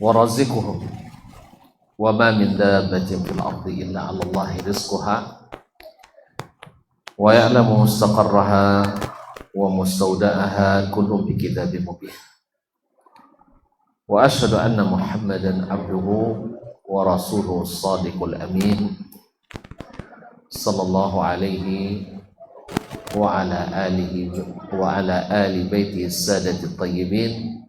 ورزقهم وما من دابة في الأرض إلا على الله رزقها ويعلم مستقرها ومستودعها كل بكتاب مبين وأشهد أن محمدا عبده ورسوله الصادق الأمين صلى الله عليه وعلى آل بيته السادة الطيبين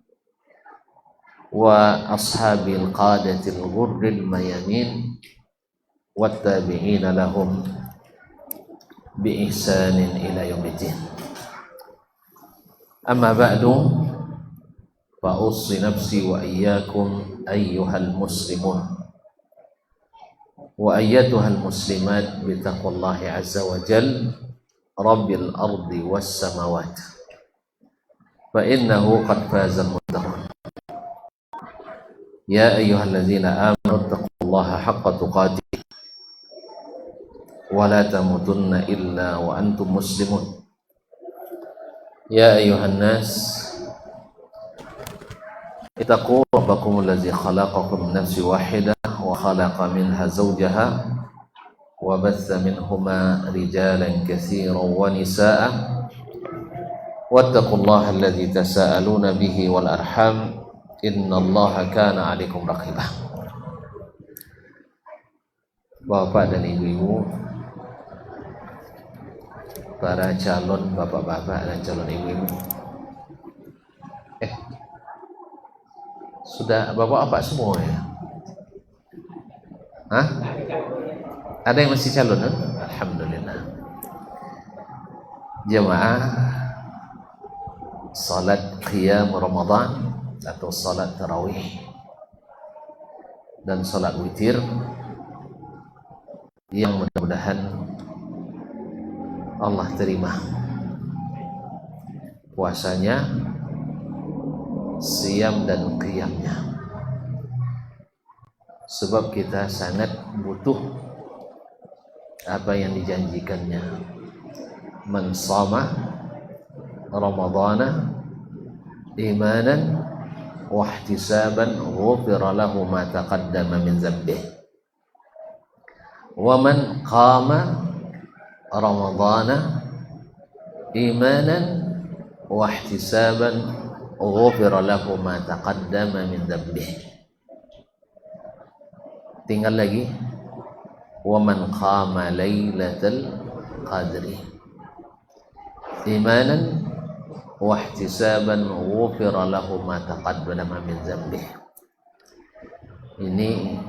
وأصحاب القادة الغر الميامين والتابعين لهم بإحسان إلى يوم الدين. أما بعد فأوصي نفسي وإياكم أيها المسلمون وأيتها المسلمات بتقوى الله عز وجل رب الأرض والسماوات فإنه قد فاز المتقون. يا أيها الذين آمنوا اتقوا الله حق تقاته ولا تموتن إلا وأنتم مسلمون. يا أيها الناس اتقوا ربكم الذي خلقكم من نفس واحدة وخلق منها زوجها وبث منهما رجالا كثيرا ونساء واتقوا الله الذي تساءلون به والأرحام إن الله كان عليكم رقيبا. Bapak dan ibu-ibu, para calon bapak-bapak dan calon ibu-ibu, sudah bapak apa semua ya? Hah? Ada yang masih calon? Alhamdulillah. Jemaah salat qiyam Ramadan atau salat tarawih dan salat witir yang mudah-mudahan Allah terima puasanya, siam dan qiyamnya, sebab kita sangat butuh apa yang dijanjikannya. Man shama Ramadhana imanan wa ihtisaban ghufira lahu ma taqaddama min dhanbihi wa man qama Ramadhana imanan wa ihtisaban ghufira lahu ma taqaddama min dhanbihi. Tinggal lagi wa man qama lailatal qadri imanan wa ihtisaban ghufira lahu ma taqaddama min dhanbihi. Ini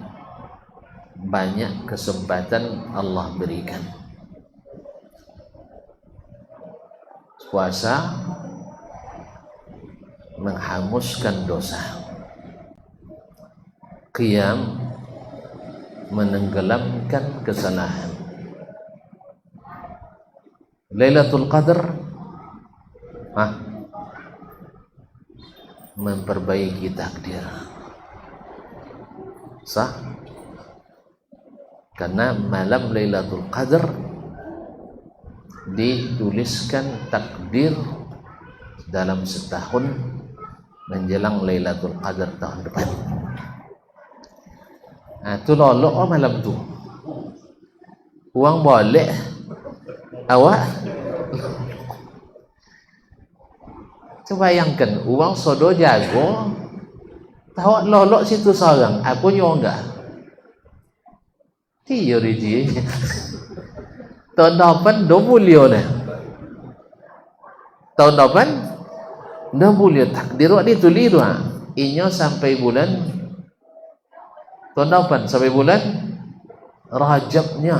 banyak kesempatan Allah berikan. Puasa menghanguskan dosa, qiyam menenggelamkan kesalahan, Lailatul Qadar memperbaiki takdir. Sah? Karena malam Lailatul Qadar dituliskan takdir dalam setahun menjelang Lailatul Qadar tahun depan. Itu lolok malam tu. Uang balik awak. Coba bayangkan uang sodo jago tahu lolok situ seorang, aku nyonggak. Tiyo riji. Tahun depan 2 bulan dah. Tahun depan 2 bulan takdir wak ditulis tu. Inyo sampai bulan tahun depan sampai bulan Rajabnya.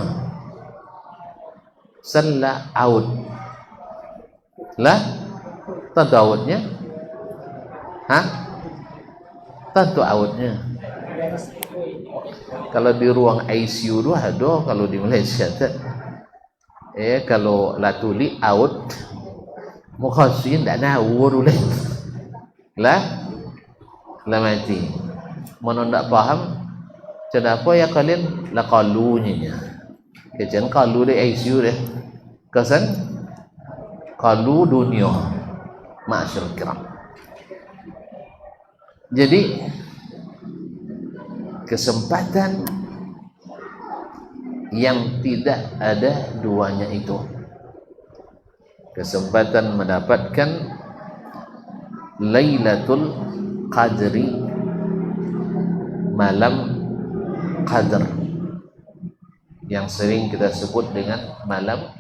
Salla out. Lah tentu outnya. Tentu outnya. Kalau di ruang ICU tu ada, kalau di Malaysia tu kalau latuli out mukhasin tak nahu dulu lah mati. Mana tak faham kenapa ya kalian la qalunya kejan qalu di ICU deh kesan qalu dunia ma'asyar kiram. Jadi kesempatan yang tidak ada duanya itu, kesempatan mendapatkan Lailatul Qadri, malam Qadar, yang sering kita sebut dengan malam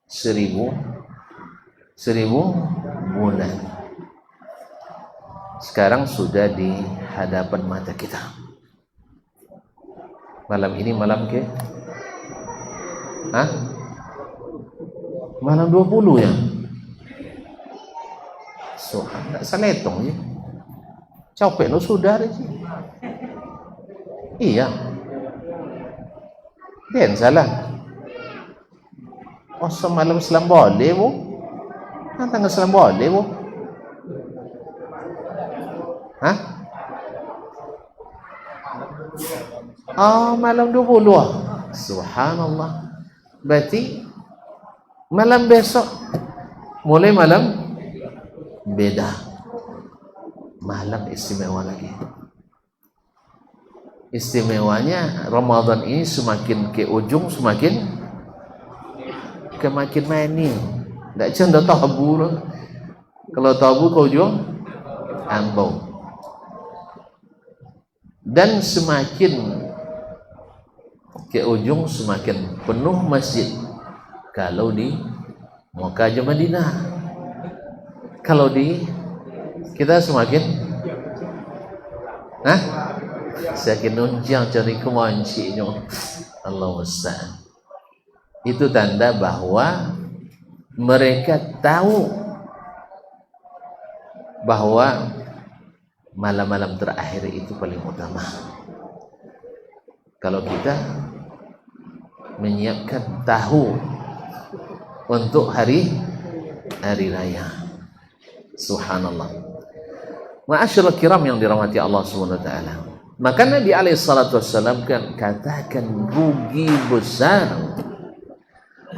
seribu bulan. Sekarang sudah di hadapan mata kita. Malam ini malam ke? Malam 20 ya? So, tak salah hitung ya. Capek lo sudah sih. Iya. Dan salah. Oh, semalam selam boleh bu? Tanggal selam boleh bu? Oh, malam 20. Subhanallah. Berarti malam besok mulai malam beda. Malam istimewa lagi. Istimewanya Ramadan ini semakin ke ujung semakin manis. Tak canda tabu. Kalau tabu ke ujung ambau. Dan semakin ke ujung semakin penuh masjid. Kalau di Mekah dan Madinah, kalau di kita semakin semakin nunjang cari kemancinya. Allah musta'an. Itu tanda bahwa mereka tahu bahwa malam-malam terakhir itu paling utama. Kalau kita menyiapkan tahu untuk hari raya. Subhanallah. Ma'asyiral kiram yang dirahmati Allah Subhanahu wa taala. Maka Nabi alaihi salatu wasallam kan katakan rugi besar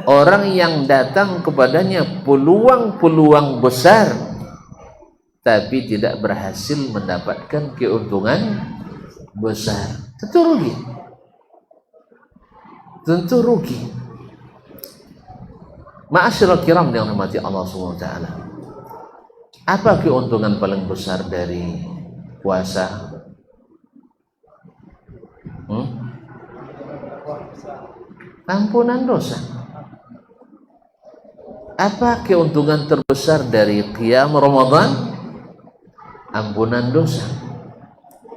orang yang datang kepadanya peluang-peluang besar tapi tidak berhasil mendapatkan keuntungan besar. Tentu rugi. Tentu rugi. Ma'asyiral kiram yang dirahmati Allah Subhanahu wa taala. Apa keuntungan paling besar dari puasa? Ampunan dosa. Apa keuntungan terbesar dari qiyam Ramadan? Ampunan dosa.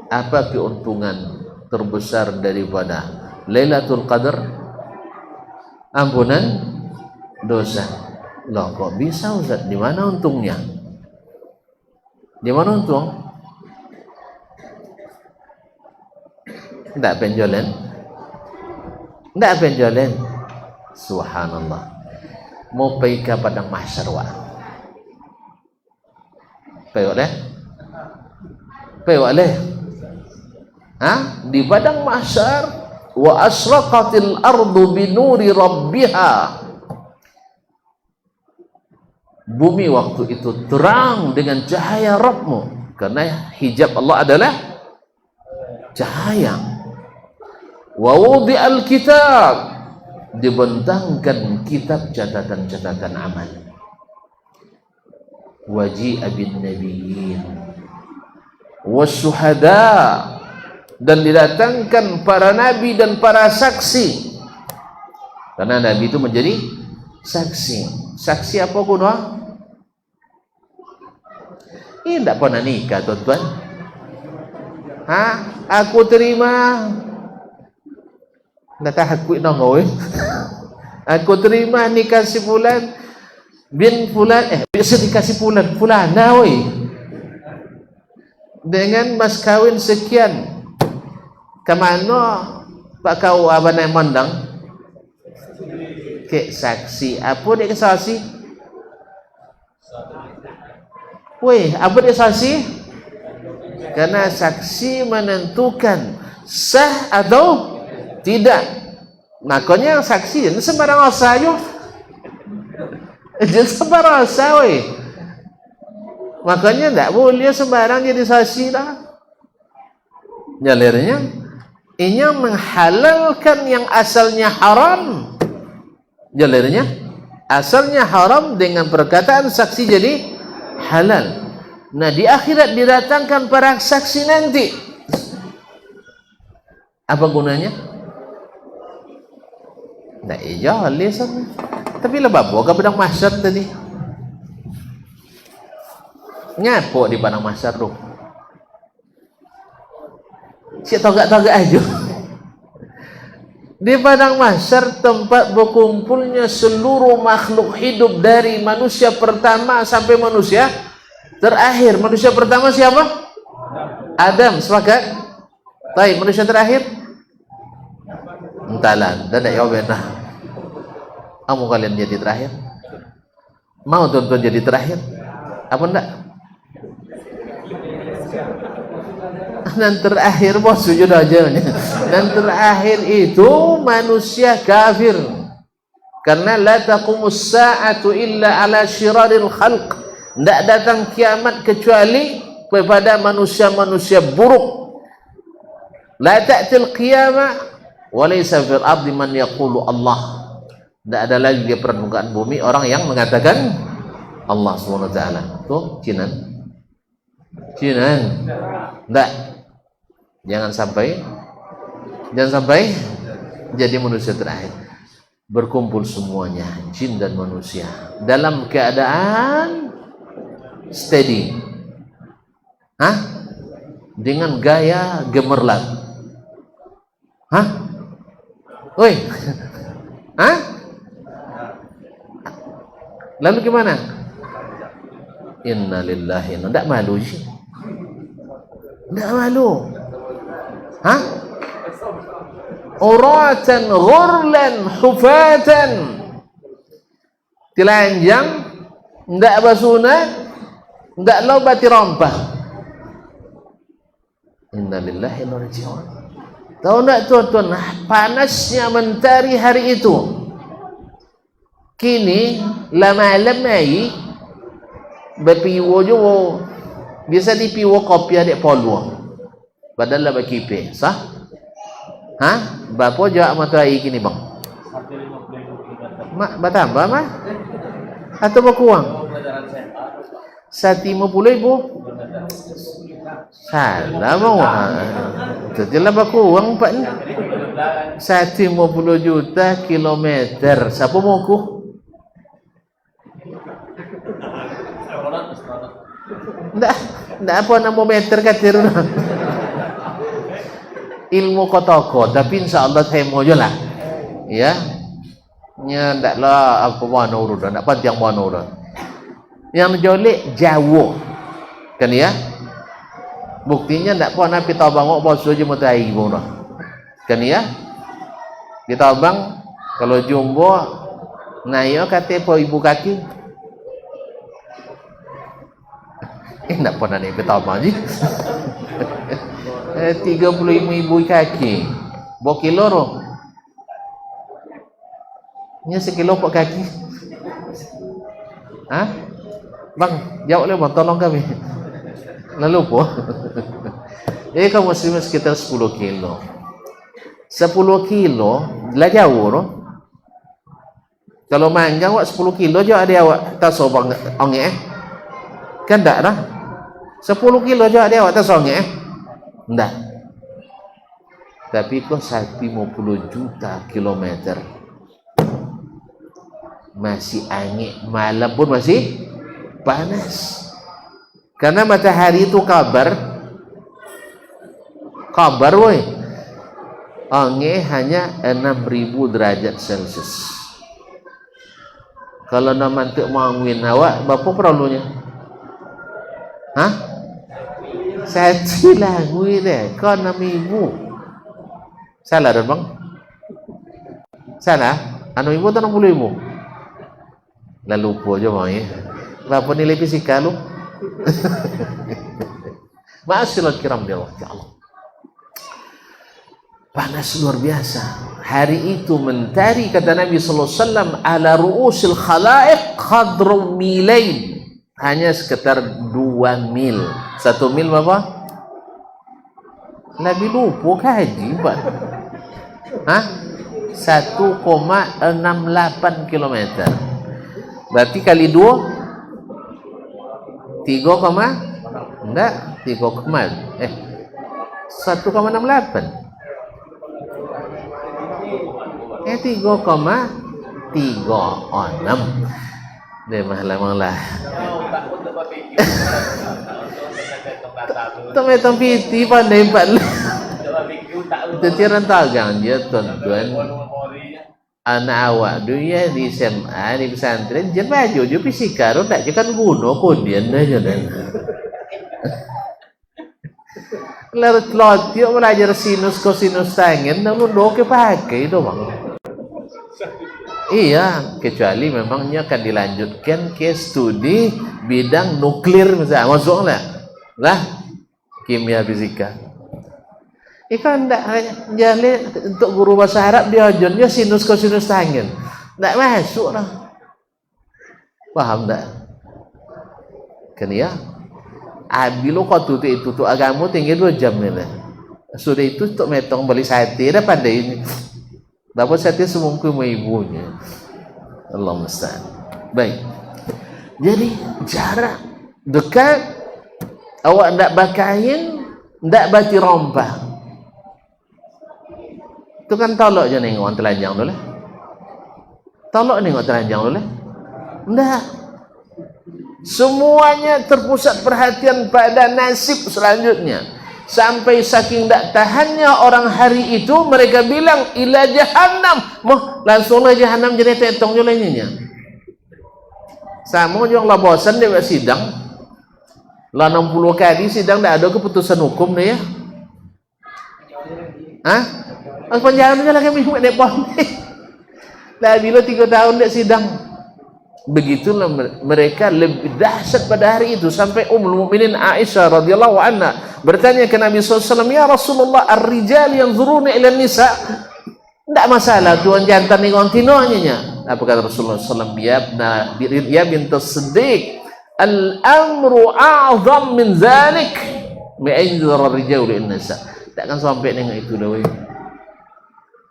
Apa keuntungan terbesar daripada Lailatul Qadar? Ampunan dosa. Loh, kok bisa Ustaz? Di mana untungnya? Di mana untung? Tidak penjualan? Tidak penjualan. Subhanallah. Mau pergi ke padang mahsyar wa? Pergi oleh? Pergi oleh? Di padang mahsyar wa asraqatil ardu binuri rabbiha. Bumi waktu itu terang dengan cahaya Rabbmu, karena hijab Allah adalah cahaya. Wa wudi'al kitab, dibentangkan kitab catatan-catatan amal. Waji'a bin nabiyyin wasyuhada, dan didatangkan para nabi dan para saksi, karena nabi itu menjadi saksi. Saksi apa guna? Ini tidak pernah nikah tuan-tuan. Aku terima. Nak aku nongol. Aku terima nikah si fulan bin fulan. Biasa nikah si fulan fulana woi. Dengan mas kawin sekian. Kemana Pak kau abang yang mandang? Ke saksi. Apa dia ke saksi? Weh, apa dia saksi? Karena saksi menentukan sah atau tidak. Makanya saksi jangan sembarang asa yo. Jangan sembarang asa weh. Makanya tidak boleh sembarang jadi saksi lah. Jalurnya Inya menghalalkan yang asalnya haram. Jalannya asalnya haram dengan perkataan saksi jadi halal. Nah, di akhirat didatangkan para saksi nanti. Apa gunanya? Nah, iya, lisan. Tapi lah babo ke padang mahsyar tadi. Ngapo di padang mahsyar tu? Si togak-togak aja. Di padang mahsyar tempat berkumpulnya seluruh makhluk hidup dari manusia pertama sampai manusia terakhir. Manusia pertama siapa? Adam, sepakat? Baik, manusia terakhir? Entahlah, dan ya benar. Kamu kalian jadi terakhir? Mau tuan-tuan jadi terakhir? Apa enggak? Dan terakhir bos sujud aja. Dan terakhir itu manusia kafir. Karena la taqumus sa'atu illa ala syiraril khalq. Tidak datang kiamat kecuali kepada manusia-manusia buruk. La ta'til qiyamah wa laysa fil ardi man yaqulu Allah. Tidak ada lagi di permukaan bumi orang yang mengatakan Allah Subhanahu wa taala. Tuh, Cinan. Enggak. Jangan sampai jadi manusia terakhir. Berkumpul semuanya, jin dan manusia, dalam keadaan steady. Dengan gaya gemerlap. Woi. Lalu gimana? Inna lillahi. Tidak malu sih. Tidak malu. Uratan ghurlan hufatan. Telanjang, tidak basuna, tidak lobati rompah. Inna lillahi wa inna ilaihi raji'un. Tahu tak tuan-tuan, panasnya mentari hari itu. Kini lama-lamai berpiwo jo biasa dipiwo kopi adik poluang. Padahal lah berkipe, sah? Berapa jawab matahari kini bang? Mak, bertambah mah? Atau berkurang? 150.000? Salah bang. Jadilah berkurang pak ni. 150 juta kilometer. Siapa mau ku? Nggak apa 6 meter katir. Ilmu kotoko, tapi insya Allah saya mau je lah. Ya, nya ndak lah apa mana urut, ndak panjang mana urut. Yang jolek Jawa, kan ya? Buktinya ndak pernah kita bangok bos aja matahari pun, kan ya? Kita bang kalau jumbo, nayo kata po ibu kaki. Ndak pernah ni kita bang je. 35.000 kaki. Bawa kilo roh. Nya sekilo pak kaki. Bang, jawab le bang, tolong kami. Lalu po. Jadi kaum muslimin sekitar 10 kilo. 10 kilo lah jauh roh. Kalau manjang awak 10 kilo je ada awak tak sobang onge. Kan tak dah. 10 kilo je ada awak tak songe. Enggak. Tapi kok 150 juta kilometer masih angin, malam pun masih panas. Karena matahari itu kabar woi. Angin hanya 6.000 derajat Celcius. Kalau nak mantuk mangwin awak, berapa perlunya? Satu lagu ini, kau 6.000. Salah dah bang? Salah? 6.000 atau 60.000? Lalu lupa je bang ya. Berapa nilai fisika lu? Ma'asyiral kiram ya Allah. Panas luar biasa. Hari itu mentari kata Nabi sallallahu alaihi wasallam ala ru'usil khalaiq qadru milain. Hanya sekitar 2 mil. 1 mil berapa? Lebih lupa haji Pak. Hah? 1,68 km. Berarti kali 2 3, enggak 1,68. 3,36. Dia malah. Tong piti pandai Pak. Itu tiran tagang dia tuan-tuan. Anak awak dulu ya di SMA di pesantren jen baju je fisika ro tak je kan guna kodian dah jalan. Lot yuk belajar sinus kosinus tangen lalu do ke pakai itu Bang. Iya, kecuali memangnya akan dilanjutkan ke studi bidang nuklir misalnya, masuklah lah kimia fisika. Ikan ndak jale untuk guru bahasa Arab dia ajarnya sinus kosinus tangen, ndak masuk lah. Paham tak? Kan ya? Bilo kau tuh itu agama tinggal 2 jam ni lah. Sudah itu untuk metong beli sate dah pandai ini. Dapat sate semungkin sama ibunya. Allah musta'an. Baik. Jadi jarak dekat awak ndak bakain, ndak bati rompah. Itu kan tolok je nengok orang telanjang dulu. Tolok nengok telanjang dulu. Ndak. Semuanya terpusat perhatian pada nasib selanjutnya. Sampai saking tak tahannya orang hari itu, mereka bilang ila jahannam. Langsunglah jahannam jadi tetong je lainnya. Sama je lah bosan dia buat sidang. Lah 60 kali sidang tak ada keputusan hukum dia ya. Hah? Penjara lagi minggu dek pon. Lah bila 3 tahun dek sidang. Begitulah mereka lebih dahsyat pada hari itu sampai Ummul Mukminin Aisyah radhiyallahu anha bertanya ke Nabi SAW, ya Rasulullah, ar-rijal yanzuruna ila nisa. Tidak masalah tuan jantan ni kontinuanya. Apa kata Rasulullah SAW? Ya bintas Siddiq, al-amru a'zam min zalik. Ma'inzur ar-rijal ila nisa. Takkan sampai dengan itu dah.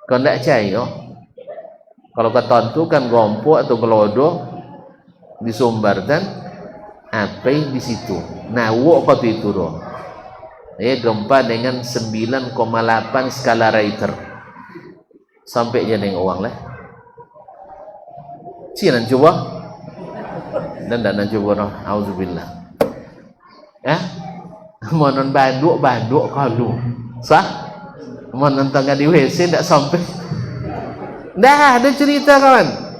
Kau tidak percaya? Kalau kata tu kan gompok atau gelodoh disumbarkan apa di situ. Nah, waktu itu doh. Gempa dengan 9,8 skala Richter. Sampai je dengan uang lah. Cian coba. Dan nak coba doh. Auzubillah. Ya. Monon banduk kalau. Sah? Monon tengah di WC tak sampai. Dah ada cerita kawan.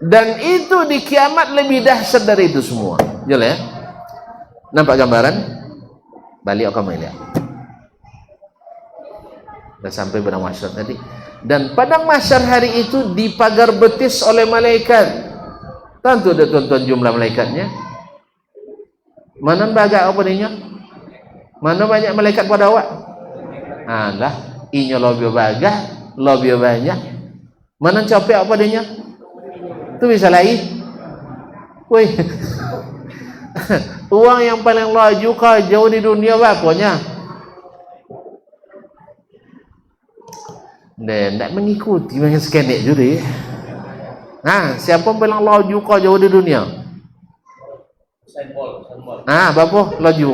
Dan itu di kiamat lebih dahsyat dari itu semua. Jelas ya? Nampak gambaran? Balik aku lihat. Dah sampai padang mahsyar tadi. Dan padang mahsyar hari itu dipagar betis oleh malaikat. Tentu ada tuan-tuan jumlah malaikatnya. Mana bagak apa dia? Mana banyak malaikat pada awak? Alah, inya lebih bagah, lebih banyak. Mana capek apa dia? Itu bisa lain. Woi. Uang yang paling laju kau jauh di dunia bapaknya. Dan tak mengikuti macam skenek juga. Siapa paling laju kau jauh di dunia? Bapa laju.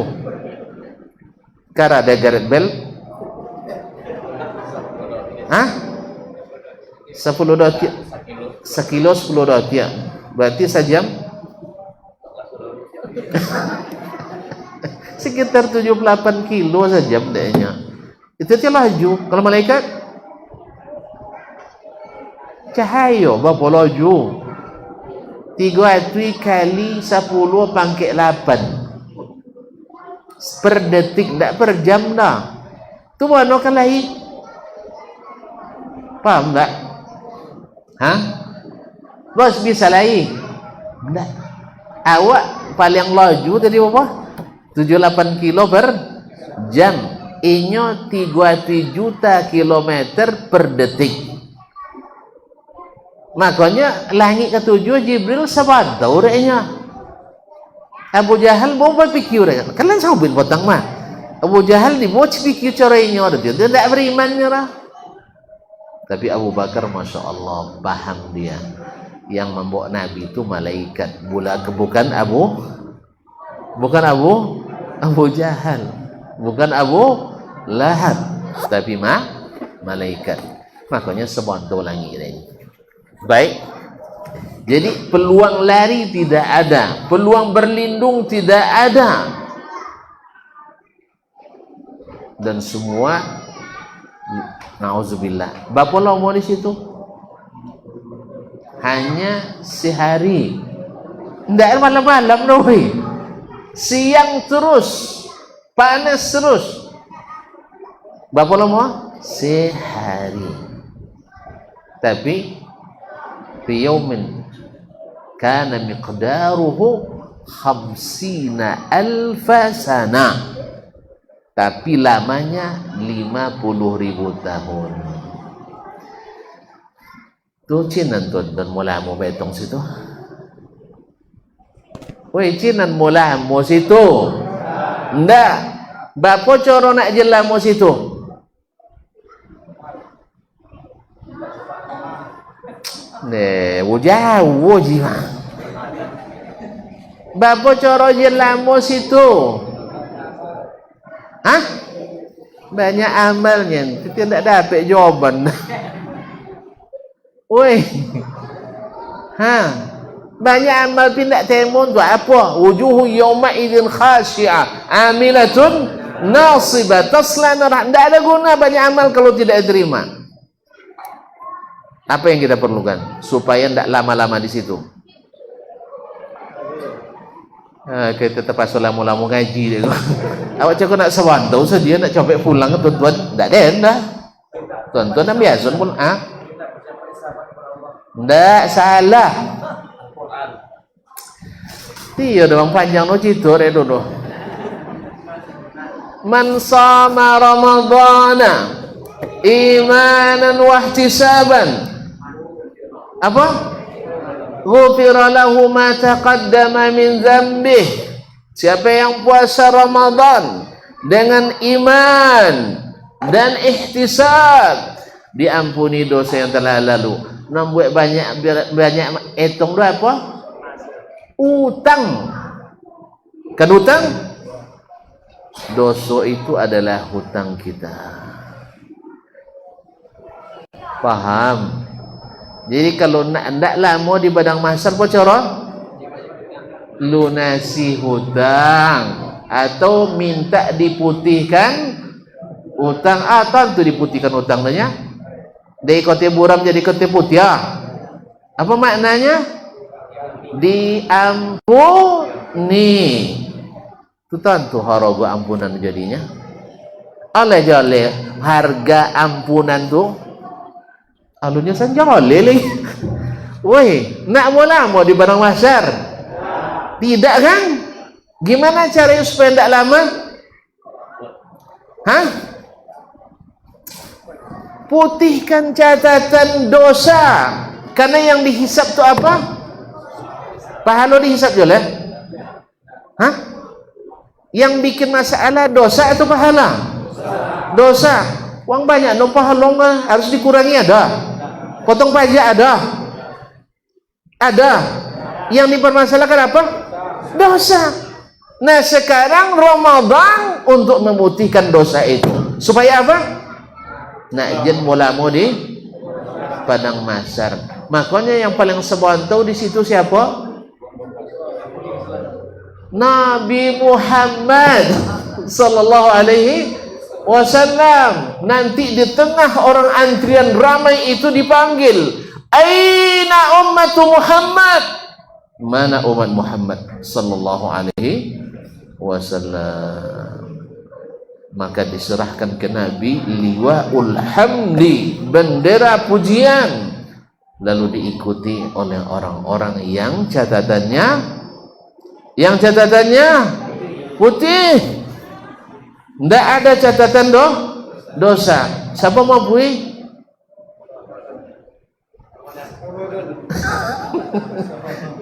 Kara ada Gareth Bale. 10 dotiak. Sekilo 10 dotiak. Berarti sejam sekitar 78 kilo sejam dehnya. Itu dia laju. Kalau malaikat cahaya berapa laju? 300 kali 10 pangkat 8 per detik, tak per jam dah. Tu mana kan lain? Paham tak? Bos bisa lain? Tak. Awak paling laju tadi berapa? 78 kilo per jam. Inyo 3 juta kilometer per detik. Makanya langit ketujuh Jibril sabada urainya. Abu Jahal mau berpikir kalian sabin potong mah. Abu Jahal ni bocah pikir caranya dia tidak beriman nyerah. Tapi Abu Bakar Masya Allah paham dia yang membawa Nabi itu malaikat, bukan Abu Jahal, bukan Abu Lahab, tapi malaikat. Makanya sebonto langit ini. Baik. Jadi peluang lari tidak ada, peluang berlindung tidak ada. Dan semua nauzubillah. Berapa lama di situ? Hanya sehari. Tidak malam-malam doi. Siang terus, panas terus. Berapa lama? Sehari. Tapi fi yaumin kana miqdaruhu 50.000 sana. Tapi lamanya 50.000 tahun. Tu cinan tu dan mula mo betong situ. Woi cinan mula mo situ. Ndak. Bapa coro nak jela mo situ. Ne, jauh jiwa. Bapa coro jela mo situ. Hah? Banyak amalnya, kita tidak dapat jawaban. Woi, banyak amal pindah temun tu apa? Wujuhu yawma idzin khashi'ah, amilatun nasibah, tasla nar. Tidak ada guna banyak amal kalau tidak diterima. Apa yang kita perlukan supaya tidak lama-lama di situ? Kita terpaksa lama-lama ngaji dia. Awak cakap nak sewantau saja nak coba pulang ke tuan-tuan. Tak ada dah. Tuan-tuan nak biasa pun tak salah. Dia orang panjang no cerita dia dulu. Man sama Ramadhana imanan wa ihtisaban. Apa? Ghufira lahu ma taqaddama min dzambih. Siapa yang puasa Ramadan dengan iman dan ihtisab, diampuni dosa yang telah lalu. Nambuat banyak etong tu apa? Utang. Kan utang? Dosa itu adalah hutang kita. Paham? Jadi kalau nak lama di badang mahsyar apa cara? Lunasi hutang atau minta diputihkan hutang. Tentu diputihkan hutangnya. Dari kote buram jadi kote putih. Apa maknanya? Diampuni. Itu tentu haraga ampunan jadinya. Oleh jale harga ampunan tu alunnya sanjol lele. Woi, nak mula mau di barang mahsyar? Tidak kan? Gimana caranya supaya tidak lama? Putihkan catatan dosa. Karena yang dihisap tu apa? Pahala dihisap juga. Yang bikin masalah dosa atau pahala? Dosa. Uang banyak, no pahala harus dikurangi ada. Potong pajak ada. Ada. Yang dipermasalahkan apa? Dosa. Nah sekarang Ramadan untuk memutihkan dosa itu. Supaya apa? Nak jen mulamu di padang mahsyar. Makanya yang paling sebantau di situ siapa? Nabi Muhammad sallallahu alaihi wasallam. Nanti di tengah orang antrian ramai itu dipanggil, aina ummatu Muhammad? Mana umat Muhammad sallallahu alaihi wasallam? Maka diserahkan ke Nabi liwaul hamdi, bendera pujian, lalu diikuti oleh orang-orang yang catatannya putih. Tidak ada catatan dosa. Siapa mau pui?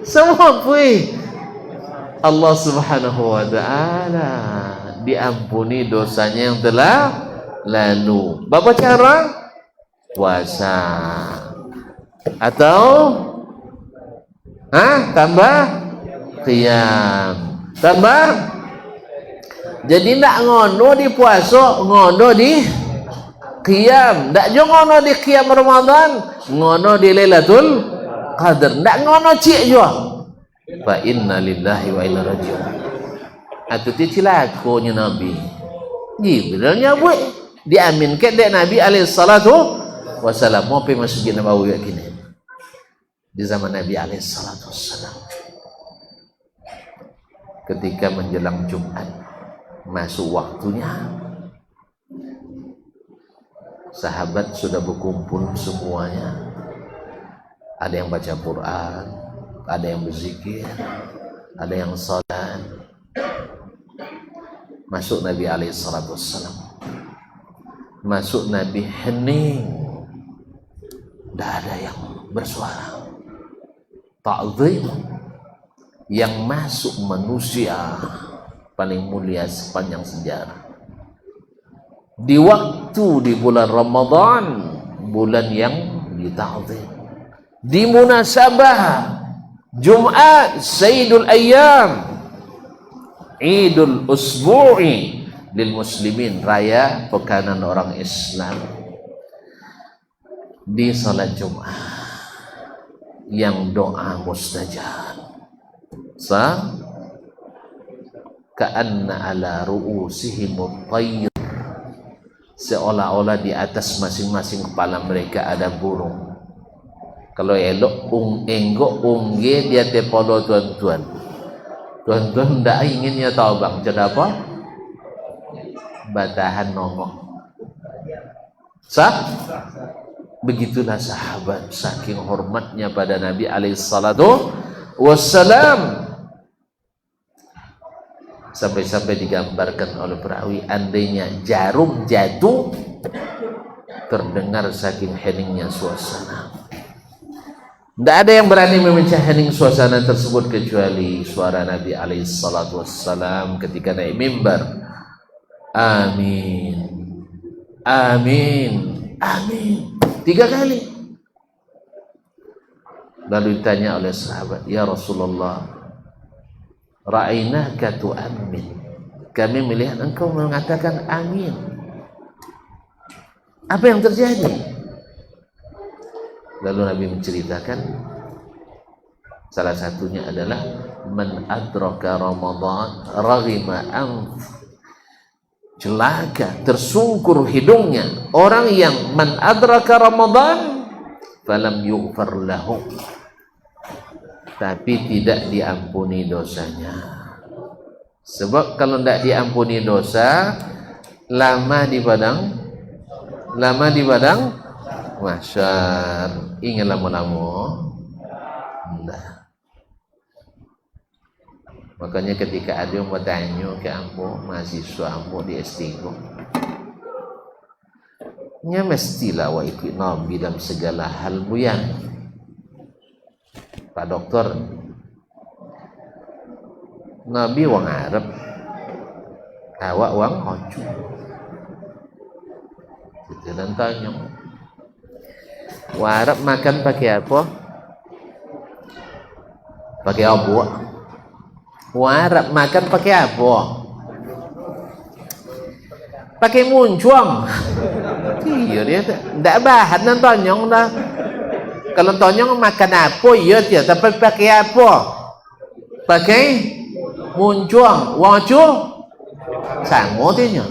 Semua pui. Allah Subhanahu wa ta'ala diampuni dosanya yang telah lalu. Berapa cara? Puasa. Atau tambah qiyam. Tambah. Jadi ndak ngono di puasa, ngono di qiyam. Ndak jo ngono di qiyam Ramadan, ngono di Lailatul Qadar. Ndak ngono cik jo. Fa inna lillahi wa inna rajiun. Atau cilakonya Nabi Jibril buat diaminkan dek Nabi alaihi salatu wassalam mau pergi Masjid Nabawi gini di zaman Nabi alaihi salatu wassalam. Ketika menjelang Jumat masuk waktunya, sahabat sudah berkumpul semuanya. Ada yang baca Quran, ada yang berzikir, ada yang salat. Masuk Nabi alaihi salatu wassalam. Masuk Nabi hening, tidak ada yang bersuara. Ta'zim. Yang masuk manusia paling mulia sepanjang sejarah. Di waktu di bulan Ramadan, bulan yang dita'zim. Di munasabah Jumat Sayyidul Ayyam, Idul Usbu'i lil Muslimin, raya pekanan orang Islam. Di salat Jumat yang doa mustajab, ka'anna ala ru'usihim at-tayr, seolah-olah di atas masing-masing kepala mereka ada burung. Kalau elok enggok ungge dia tepolo tuan-tuan. Tuan-tuan tidak inginnya tahu bang, jadi apa? Batahan nongok. Begitulah sahabat saking hormatnya pada Nabi alaihi salatu wassalam. Sampai-sampai digambarkan oleh perawi, andainya jarum jatuh terdengar saking heningnya suasana. Tidak ada yang berani memecah hening suasana tersebut kecuali suara Nabi alaihi salatu wassalam ketika naik mimbar. Amin, amin, amin, 3 kali. Lalu ditanya oleh sahabat, ya Rasulullah, ra'ainaka tu'amin, kami melihat engkau mengatakan amin. Apa yang terjadi? Lalu Nabi menceritakan salah satunya adalah man adraka Ramadan raghima anf, celaka, tersungkur hidungnya orang yang man adraka Ramadan falam yughfar lahu, tapi tidak diampuni dosanya. Sebab kalau tidak diampuni dosa, lama di padang mahsyar, ingin lama-lama. Nah, makanya ketika ada yang bertanya ke ambo, mahasiswa ambo di S3, nya mestilah wa ikut Nabi dalam segala hal buyan. Pak Doktor, Nabi wang Arab, awak wang Hoju. Kita dan tanya, Arab makan pakai apa? Pakai apa? Arab makan pakai apa? Pakai muncuang. Iya dia tidak bahan dan tonyong dah. Kalau tonyong makan apa? Iya dia. Tapi pakai apa? Pakai muncuang. Waju sama dia.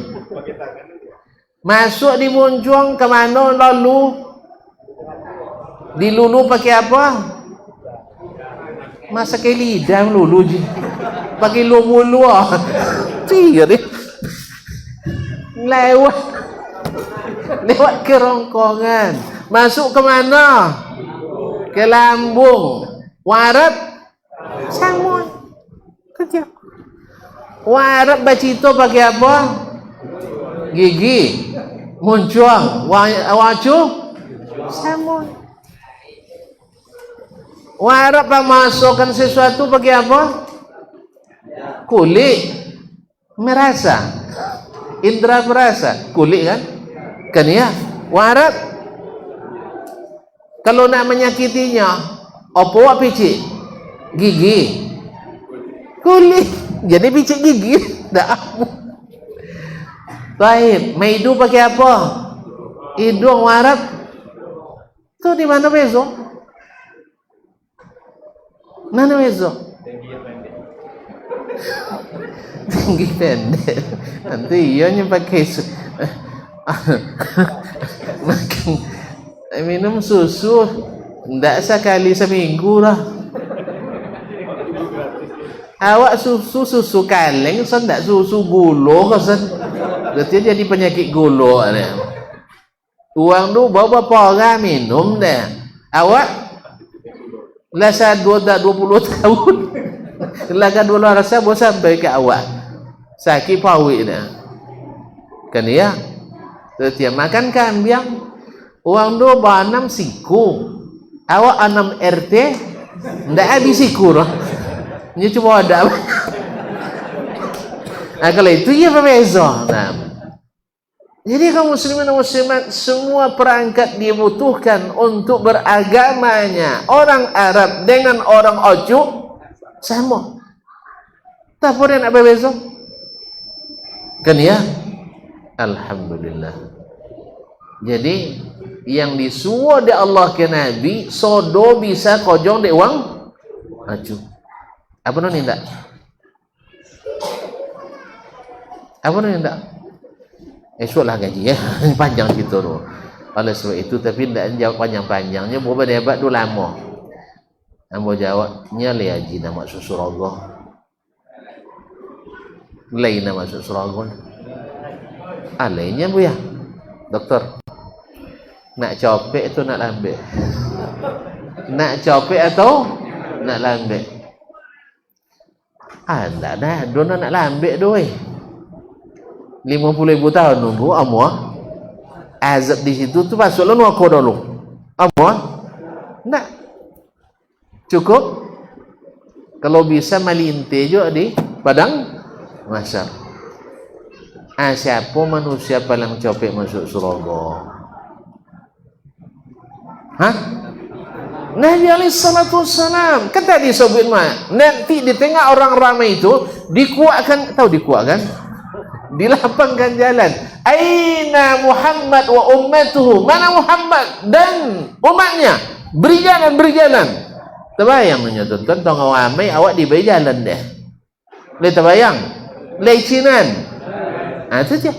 Masuk di muncuang ke mana lalu? Dilulu pakai apa? Masa ke lidah lulu je. Pakai lumulu ah. Cia dia. Lewat kerongkongan. Masuk ke mana? Ke lambung. Warap sama. Kerja. Warap bacito pakai apa? Gigi. Muncuang. Waju sama. Warap masukkan sesuatu pakai apa? Kulit. merasa, indra perasa, kulit kan ya. Warat kalau nak menyakitinya, apa wak picik? Gigi, kulit, jadi picik gigi, dah apa? Baik, maidu pakai apa? Hidung, warat, tu di mana besok? Mana besok? Tinggi pendek. Nanti ianya pakai makan minum susu ndak sekali seminggu lah. Awak susu kaleng sen ndak susu gula kau sen. Berarti jadi penyakit gula ni. Uang tu bawa berapa orang minum dah. Awak lasa 20 tahun. Laga dulu rasa boleh sampai ke awak sakit pawik dah kan ya. Setiap makan kambing uang do banam siku awak 6 RT ndak habis siku lah ni cuma ada. Nah, kalau itu ya berbeza. Nah, jadi kaum muslimin dan muslimat semua perangkat dibutuhkan untuk beragamanya. Orang Arab dengan orang Ojuk sama. Tak boleh nak berbeza. Kan ya? Alhamdulillah. Jadi yang disuruh di Allah ke Nabi sodo bisa kojong di uang maju. Apa non indak? Apa non indak? Esok lah gaji ya. Panjang gitu tu. Oleh sebab itu tapi tidak jawab panjang-panjangnya berapa debat tu lama. Ambo jawabnya le haji nak masuk surga. Lain nak masuk surga. Lainnya bu ya. Doktor. Nak copek atau nak lambek? Nak copek atau nak lambek? Tak dah. Dona nak lambek doi. 50,000 tahun nunggu amwa. Azab di situ tu masuk lalu aku dulu. Amwa. Nak. Cukup kalau bisa malinte juga di padang mahsyar. Siapa manusia paling copek masuk surga? Hah? Nabi alaihi salatu wassalam kan tadi disebut nanti di tengah orang ramai itu dikuatkan, tahu dikuatkan? Dilapangkan jalan. Aina Muhammad wa ummatuhu? Mana Muhammad dan umatnya? Berjalan. Terbayang menyatukan tong ramai awak diberi jalan deh. Le terbayang. Lecinan. Itu dia.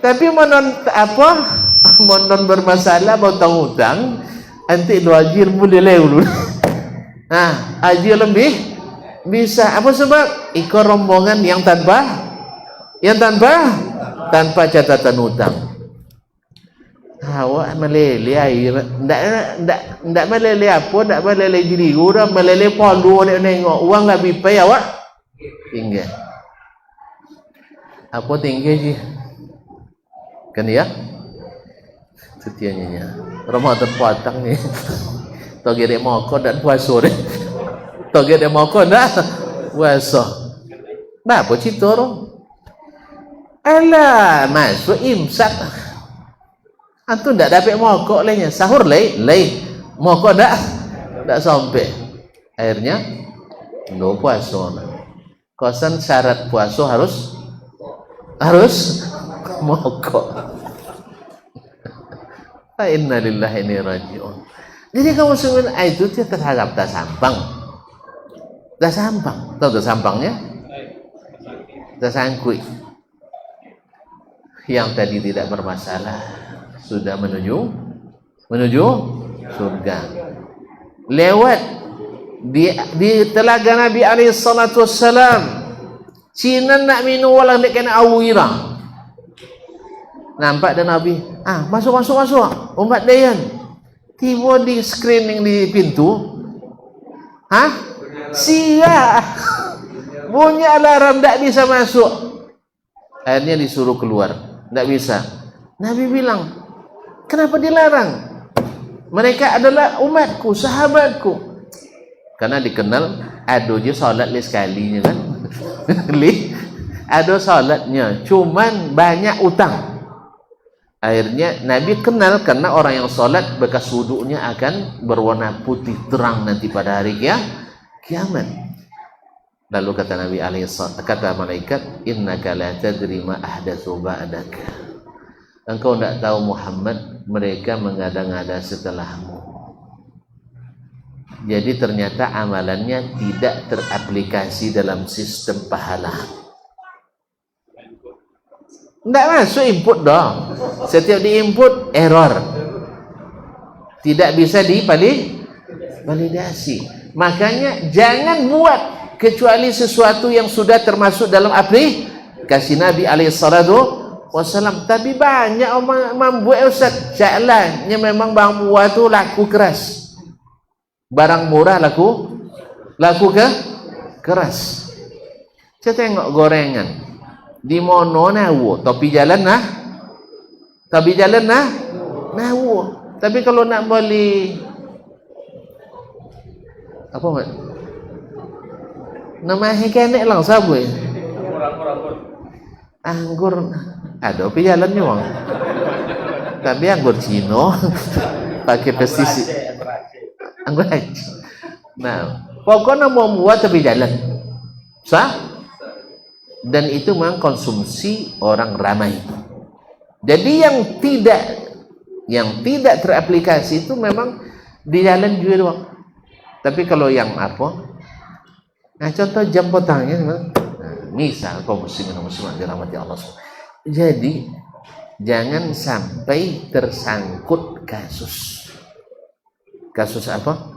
Tapi monon bermasalah botong hutang, nanti lu ajir boleh lewat. Ajir lebih bisa. Apa sebab? Ikut rombongan yang tanpa catatan hutang. Awak meleleh air, ndak meleleh apa, ndak meleleh diri orang, meleleh palu nak nengok uang lebih pay awak tinggal. Apa tinggal je? Kan ya? Setianya Ramadan patang ni. Toge dek moko dan puasa deh. Toge dek moko dah puasa. Apa cerita tu? Alah, masuk imsak. Antu ndak dapat mokok lainnya, sahur lain mokok ndak sampai. Akhirnya no puasa. Kosan syarat puasa harus mokok. Inna lillahi wa inna ilaihi raji'un. Jadi kamu sebenarnya itu dia terhadap dah sampang. Tahu dah sampangnya? Dah sangkui. Yang tadi tidak bermasalah sudah menuju surga. Lewat di telaga Nabi alaihi salatu wassalam. Cina nak minum walang dek kena awira. Nampak dah Nabi. Masuk. Umat Dayan. Tiba di screening di pintu. Sia. Bunyi alarm tak bisa masuk. Akhirnya disuruh keluar. Tak bisa. Nabi bilang, kenapa dilarang? Mereka adalah umatku, sahabatku. Karena dikenal adu je solat sekalinya kan. Ada salatnya, cuman banyak utang. Akhirnya Nabi kenal karena orang yang salat bekas wuduknya akan berwarna putih terang nanti pada hari kiamat. Lalu kata Nabi kata malaikat, innaka la tadri ma ahdatsu ba'daka. Engkau tidak tahu Muhammad, mereka mengada-ngada setelahmu. Jadi ternyata amalannya tidak teraplikasi dalam sistem pahala. Tidak masuk input dong. Setiap diinput error. Tidak bisa divalidasi. Makanya jangan buat kecuali sesuatu yang sudah termasuk dalam aplikasi Nabi SAW. Tapi banyak orang membuat Ustaz jalannya memang bang buah tu laku keras. Barang murah laku keras. Saya tengok gorengan di mono nawo, tapi jalan nawo. Tapi kalau nak beli apa mat? Nama hekenek lang sabu. Anggur ada tapi jalannya wang. Tapi anggur Cino pakai pestisida. Anggur aja. Nah, pokoknya mau buat tapi jalan. Sah? Dan itu memang konsumsi orang ramai. Jadi yang tidak teraplikasi itu memang di jalan juga doang. Tapi kalau yang apa? Nah, contoh jam potangnya, misal kaum muslimin dan muslimat dirahmati Allah. Jadi jangan sampai tersangkut kasus apa?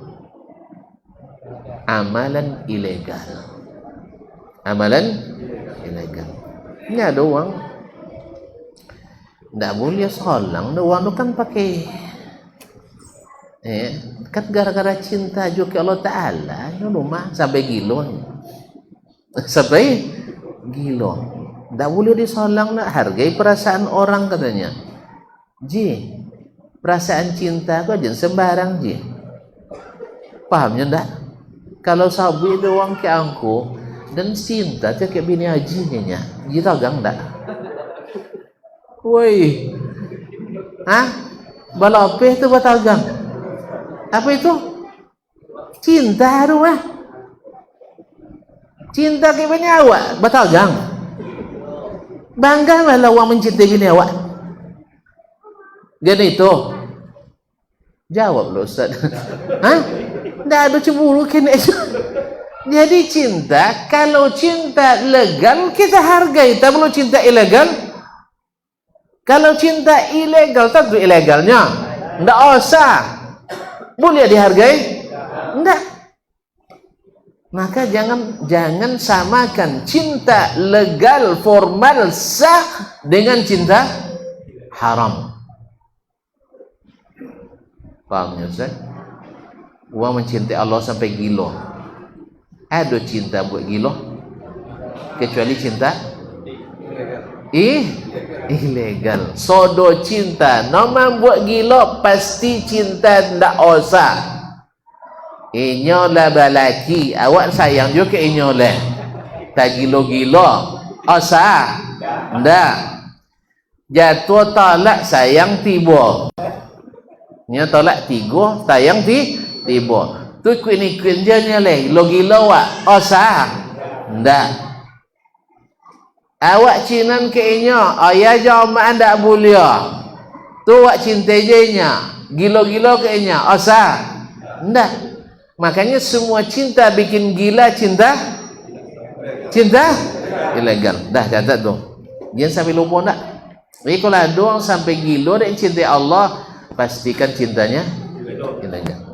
Amalan ilegal. Ini ada uang tidak boleh solang, uang itu kan pakai kan gara-gara cinta juga Allah Ta'ala ini rumah sampai gilo tidak boleh disolang, hargai perasaan orang katanya. Perasaan cinta kau jangan sembarang pahamnya enggak? Kalau sabu itu uang ke angku dan cinta dia kayak bini hajinya dia tagang enggak? Woi, balape itu batagang apa itu? Cinta rumah cinta kayak bini awak batagang bangga malah uang mencintai bini awak. Jadi itu jawab lo Ustaz. Nggak ada cemburu kena. Jadi cinta, kalau cinta legal kita hargai, tak perlu cinta ilegal. Kalau cinta ilegal, tentu ilegalnya nggak usah. Boleh dihargai? Enggak. Maka jangan samakan cinta legal formal sah dengan cinta haram. Pahamnya Ustaz? Orang mencintai Allah sampai gilo. Ada cinta buat gilo? Kecuali cinta ilegal. Sodo cinta. Nama buat gilo pasti cinta ndak usah. Inyolah balaki. Awak sayang juga inyolah. Tak gilo-gilo. Usah. Ndak. Jatuh talak sayang tiba. Nya tolak tiga, tayang tiba. Tu kuini kunjanya leh, logilo wak, osah, ndak. Awak cinan ke inyo, ayah jawab ndak boleh. Tu wak cintanya, gilo-gilo ke inyo, osah, ndak. Makanya semua cinta bikin gila cinta ilegal. Dah catat tu. Jangan sampai lupa ndak. Jadi kalau ada orang sampai gilo dan cintai Allah, pastikan cintanya ilegal.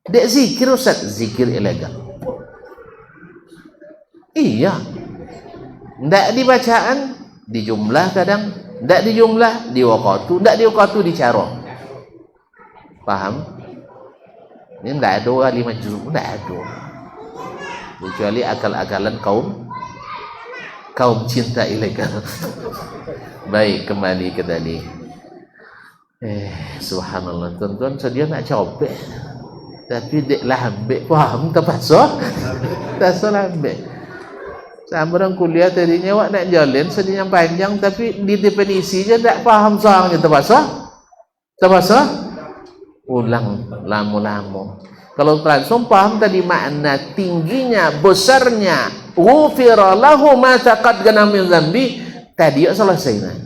Dek zikir Ustaz, zikir ilegal. Iya. Ndak di bacaan, di jumlah kadang, ndak di jumlah, di waqatu, ndak di waqatu di cara. Paham? Ini ndak ada 5 juz, ndak ada. Kecuali akal-akalan kaum cinta ilegal. Baik, kembali ke tadi. Subhanallah, tuan-tuan sedia nak copek tapi dek lambe, faham tak pasal? Tak salah lambe. Orang kuliah tadinya awak nak jalan sedih yang panjang tapi di definisi je tak faham soalnya terpaksa ulang lama-lama. Kalau langsung paham tadi makna tingginya, besarnya, ghufira lahu ma taqaddama min dzambi, tadi selesai nah.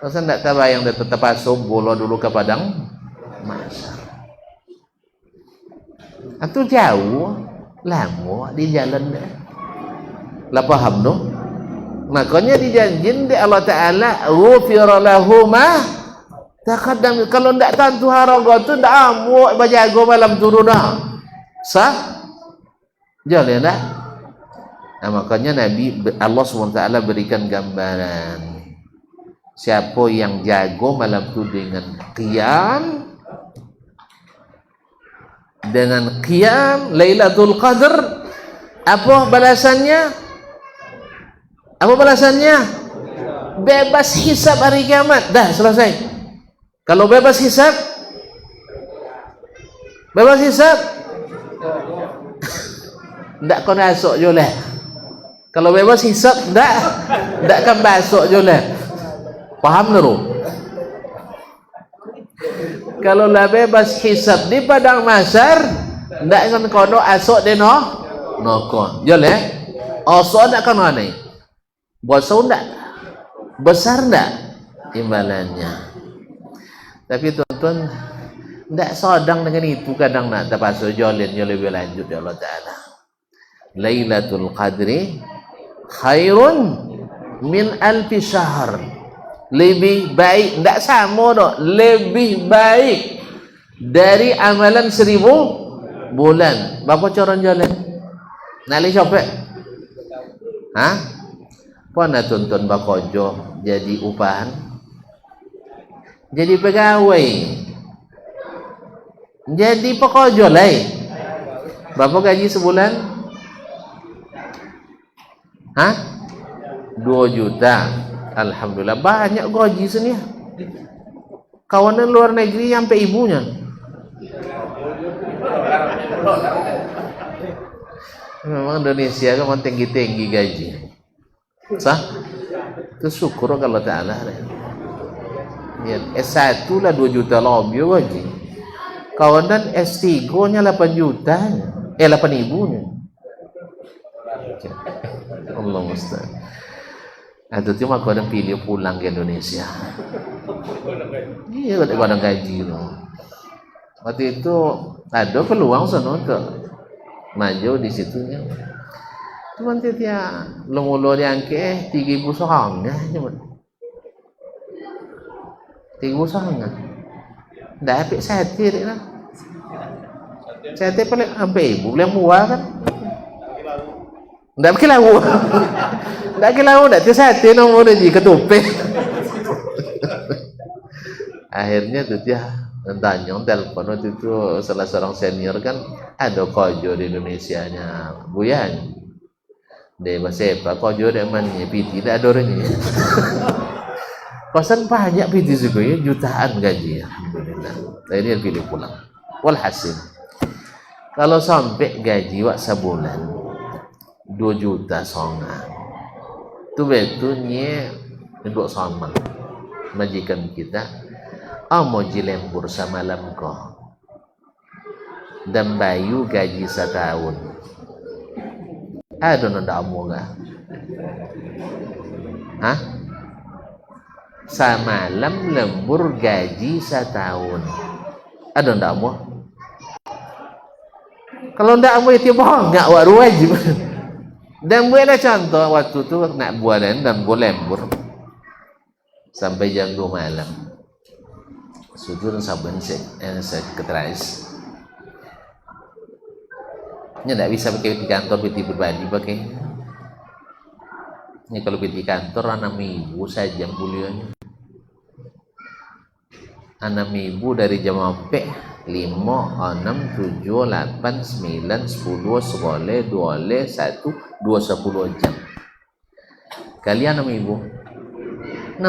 Masa tak terbayang dia tetap asuh bola dulu ke padang mahsyar. Atau jauh, lama di jalan dah. Lah paham tu? Makanya dijanjin di Allah Ta'ala ghufira lahu ma taqaddam. Kalau ndak tentu haraga tu ndak amuk berjaga malam turun dah. Sah? Jalan dah. Nah, makanya Allah SWT berikan gambaran siapa yang jago malam tu dengan qiyam Lailatul Qadar, apa balasannya? Bebas hisab hari kiamat. Dah selesai. Kalau bebas hisab ndak kau masuk je lah. Kalau bebas hisab ndak kan masuk je lah. Paham tu? Kalau lah bebas hisab di padang mahsyar ndak kan kono asuk de noko. Je lah. Asuk ndak kan ni. Bosau ndak? Besar ndak imbalannya? Tapi tuan-tuan ndak sedang dengan itu, kadang nak terpaksa jalan lebih lanjut ya Allah Ta'ala. Lailatul Qadri khairun min alfi syahr. Lebih baik, ndak sama dah, lebih baik dari amalan 1000 bulan. Berapa cara jalan? Nak li capek? Pernah tuntun bakojo jadi upahan, jadi pegawai, jadi pekojo lah. Berapa gaji sebulan? 2 juta. Alhamdulillah banyak gaji sini. Kawanan luar negeri sampai ibunya. Memang Indonesia kan tinggi-tinggi gaji. Sah? Itu syukur kalau Ta'ala. Ya, S1 lah 2 juta lebih gaji. Kawanan S3 nya 8 juta. 8 ribunya. Allah musta'an. Itu cuma kau ada pilih pulang ke Indonesia. Iya, kau ada gaji loh. Waktu itu ada peluang sana untuk maju di situnya. Cuman dia long-long yang ke 3.000 seorang ya, cuma 3.000 seorang. Dah apik sate dia lah. Sate paling sampai ibu boleh mual kan? Ndak kilau. Ndak kilau ndak tu sate nombor ni ketupe. Akhirnya tu dia tanya telepon waktu itu salah seorang senior kan ada kojo di Indonesia nya Buyan. Dia masih apa kojo dia mana PT dah ada orangnya. Pasan banyak PT juga ya, jutaan gaji alhamdulillah. Nah, ini pilih pulang. Walhasil kalau sampai gaji wak sebulan 2 juta songan tu betulnya untuk sama majikan kita mau lembur semalam kau dan bayu gaji setahun ada ndak mau enggak semalam lembur gaji setahun ada ndak mau. Kalau ndak mau itu bohong enggak wajib. Dan gue ada contoh waktu tu nak bualan dan gue lembur sampai jam 2 malam. Sudur saban sekretaris. Nya tak bisa pakai di kantor PT pribadi pakai. Ini kalau PT kantor 6 minggu saja bulannya. 6 minggu dari jam 5, 6, 7, 8, 9, 10, 11, 12, 1, 20 jam. Kalian 6.000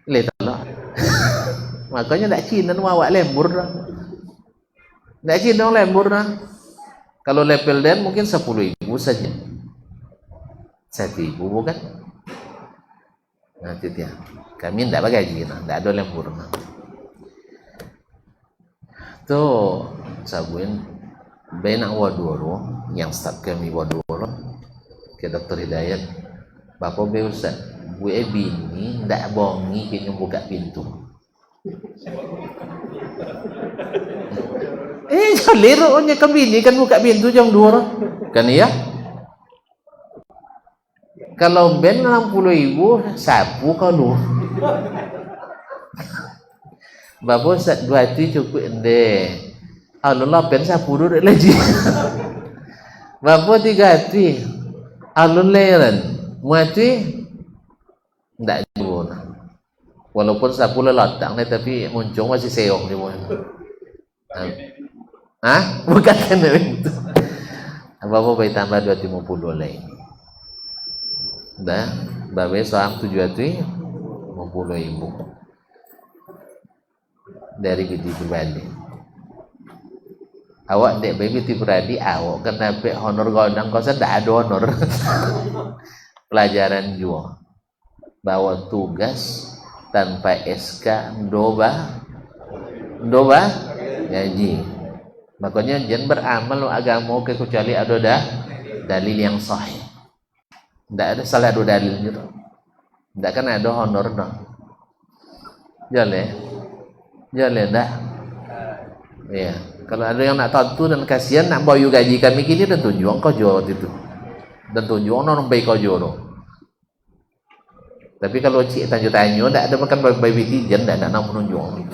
lihat lah. Makanya tak Cina awak lembur dah. Tak Cina lembur dah. Kalau level dan mungkin 10.000 saja. 1.000 bukan? Nah itu dia. Kami tidak bagaji, tidak ada lembur. Tuh sabuin benak wadoro yang start kami wadoro ke Dr. Hidayat. Bapak be Ustaz, gue bini tidak bongi kini buka pintu. Lirunya ke bini kan buka pintu jam 2 kan ya? Kalau ben 60.000 sapu kalau Bapak Ustaz 2 tu cukup ende. Allah ben sapu dulu lagi. Bapak 3 tu Allah leran. Muati ndak jujur. Walaupun sapu lelatang tapi muncung masih seong di mana. Bukan kan itu. Bapak bayi tambah 250 lain. Dah, babe soal 750.000 dari gede pribadi. Awak dek baby ti pribadi awak kan dapat honor godang kau tidak ada honor. Pelajaran juga bawa tugas tanpa SK doba gaji. Makanya jangan beramal agama kecuali ada dalil yang sahih. Tidak ada salah ada dalil gitu. Tidak kan ada honor dong. Jale dah. Iya. Kalau ada yang nak tentu dan kasihan nak bayu gaji kami kini dan tunjuk kau jual itu. Dan tunjuk orang baik kau jual. Tapi kalau cik tanyo tidak ada makan baby tijan, tidak ada menunjuk.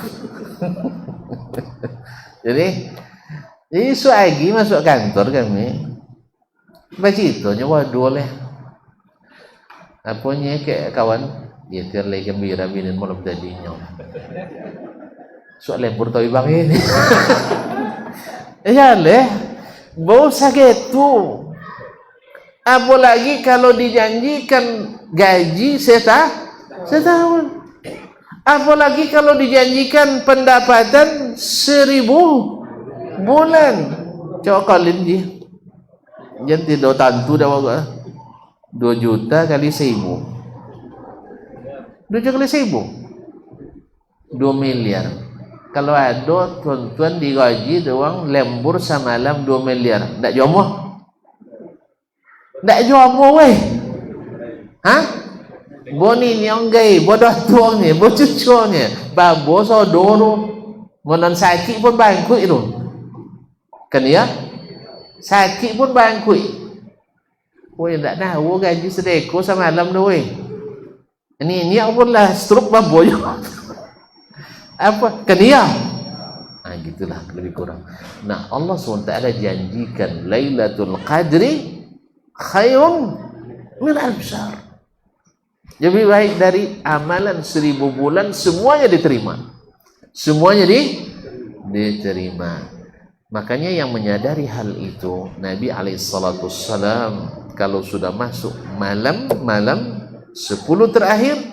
Jadi suagi masuk kantor kami. Baca itu nyawa dua leh. Apanya kayak kawan dia terlai gembira binin malam tadinya. Soal lembur tahu bang ini. Ya leh, bau sakit tu. Apalagi kalau dijanjikan gaji setahun. Apalagi kalau dijanjikan pendapatan 1.000 bulan. Coba kalian dia. Jangan tidak tentu dah bawa 2 juta kali 1.000. 2 juta kali 1.000. 2 miliar. Kalau ada tuan-tuan digaji doang lembur semalam 2 miliar. Tak jomoh? Tak jomoh weh. Boni ni orang gay, bodoh tuangnya, bocucunya, babo sodoro, ngonon sakit pun bangkut itu. Kan ya? Sakit pun bangkut. Woi, tak tahu gaji sedekor semalam tu weh. Ini apa lah stroke babo je. Apa? Kan ya? Gitulah lebih kurang. Nah, Allah SWT janjikan Lailatul Qadri khairun min alf syahr. Lebih baik dari amalan 1.000 bulan, semuanya diterima. Semuanya diterima. Makanya yang menyadari hal itu, Nabi alaihissalam kalau sudah masuk malam 10 terakhir,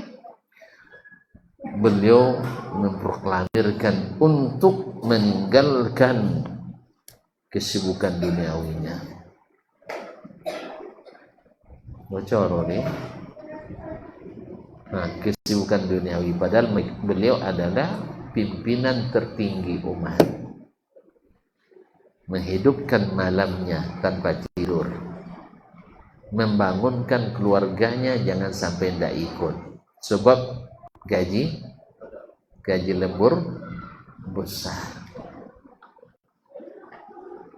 beliau memproklamirkan untuk meninggalkan kesibukan duniawinya. Bocor ni. Nah, kesibukan duniawi, padahal beliau adalah pimpinan tertinggi umat. Menghidupkan malamnya tanpa tidur, membangunkan keluarganya jangan sampai tidak ikut, sebab gaji lembur besar.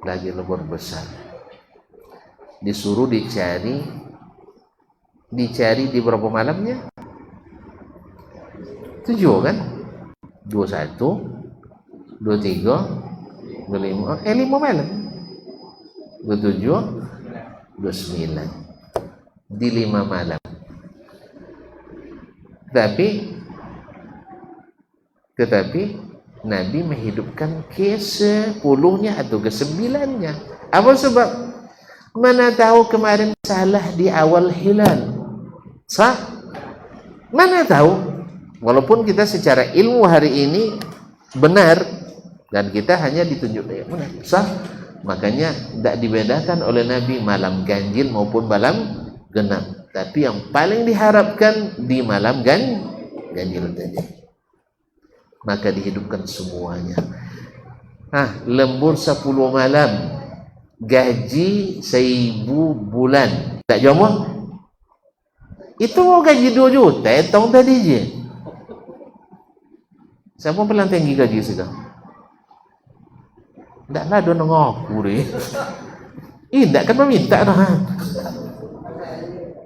Gaji lembur besar. Disuruh dicari di berapa malamnya? 7 kan? 21, 23, 25, 5 malam. 27, 29. Di 5 malam. Tetapi Nabi menghidupkan ke-10-nya atau ke-9-nya. Apa sebab? Mana tahu kemarin salah di awal hilal. Sah? Mana tahu? Walaupun kita secara ilmu hari ini benar dan kita hanya ditunjuk benar. Sah? Makanya tidak dibedakan oleh Nabi malam ganjil maupun malam genap. Tapi yang paling diharapkan di malam ganjil tadi. Maka dihidupkan semuanya. Lembur 10 malam, gaji 1000 bulan. Tak jomong? Itu mau gaji 2 juta, tahun tadi je. Siapa paling tinggi gaji sekarang? Taklah dia ngaku ni. Tak kan meminta dah.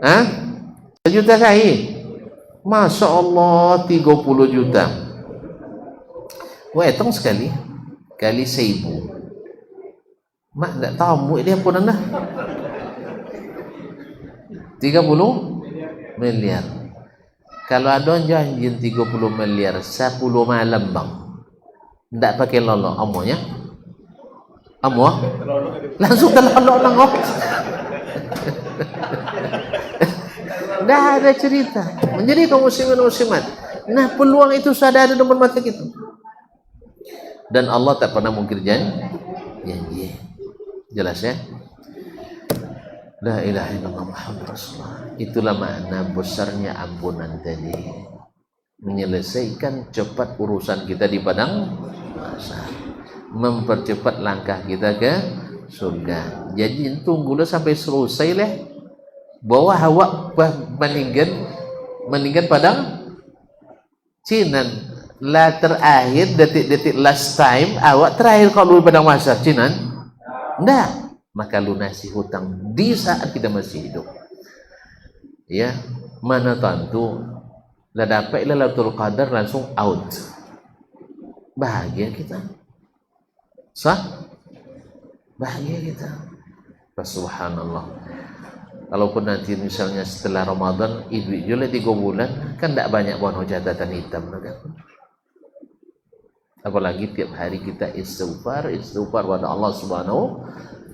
1 juta kali. Masya Allah 30 juta. Wah, hitung sekali. Kali 1000. Mak tak tahu muid dia pun dah. 30 miliar. Kalau ada janji 30 miliar 10 malam bang. Tak pakai lolok amonya. Amo? Langsung terlolok nangok. Dah ada cerita. Menjadi kaum muslimin muslimat. Nah, peluang itu sudah ada dalam mata kita. Dan Allah tak pernah mungkir janji. Jelas ya? La ilaha illallah Muhammad Rasulullah. Itulah makna besarnya ampunan tadi. Menyelesaikan cepat urusan kita di padang mahsyar. Mempercepat langkah kita ke surga. Jadi tunggulah sampai selesai lah. Bawa awak meninggal padang Cinan. Lah terakhir detik-detik last time awak terakhir kalau di padang mahsyar Cinan. Enggak. Maka lunasi hutang di saat kita masih hidup. Ya, mana tentu lah dapat Lailatul Qadar langsung out. Bahagia kita. Sah? Bahagia kita. Subhanallah. Kalaupun nanti misalnya setelah Ramadan Idul Fitri 3 bulan kan tidak banyak buat catatan hitam kan? Apalagi tiap hari kita istighfar pada Allah Subhanahu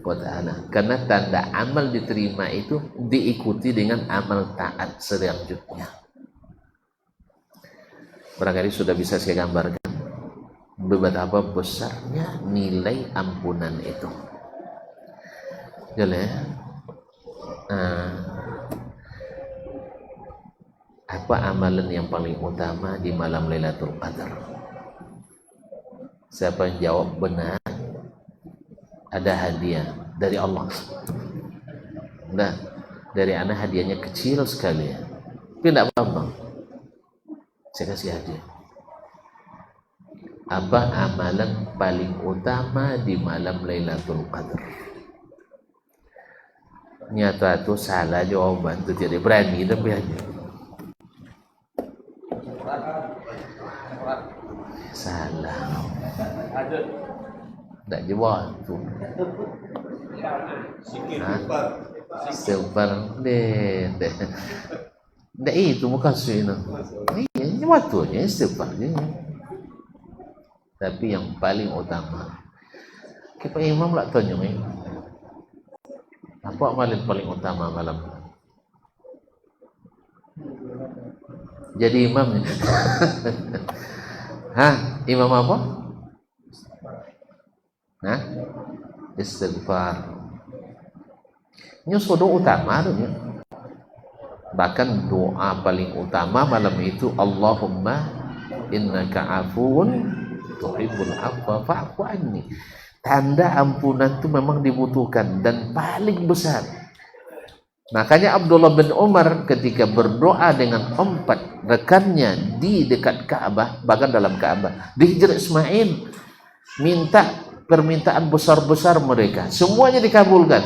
wa ta'ala. Karena tanda amal diterima itu diikuti dengan amal taat selanjutnya. Barangkali sudah bisa saya gambarkan betapa besarnya nilai ampunan itu. Jelas. Apa amalan yang paling utama di malam Lailatul Qadar? Siapa yang jawab benar, ada hadiah dari Allah. Nah, dari anak hadiahnya kecil sekali, tapi tidak apa-apa. Saya kasih hadiah. Apa amalan paling utama di malam Lailatul Qadar? Nyata itu salah jawaban, itu tidak berani dan biarnya. Salah. Tak jawab tu. Istighfar deh. Dah itu bukan sunnah. Ini waktunya istighfar je. Tapi yang paling utama, kita imam lah tanya ni. Apa amalan paling utama malam? Jadi imam ni. Imam apa? Istighfar. Ini doa utama tu ya. Bahkan doa paling utama malam itu Allahumma innaka afuun tuhibbul afwa fa'fu anni. Tanda ampunan itu memang dibutuhkan dan paling besar. Makanya Abdullah bin Umar ketika berdoa dengan 4 rekannya di dekat Ka'bah, bahkan dalam Ka'bah, di Hijr Ismail, minta permintaan besar-besar mereka, semuanya dikabulkan.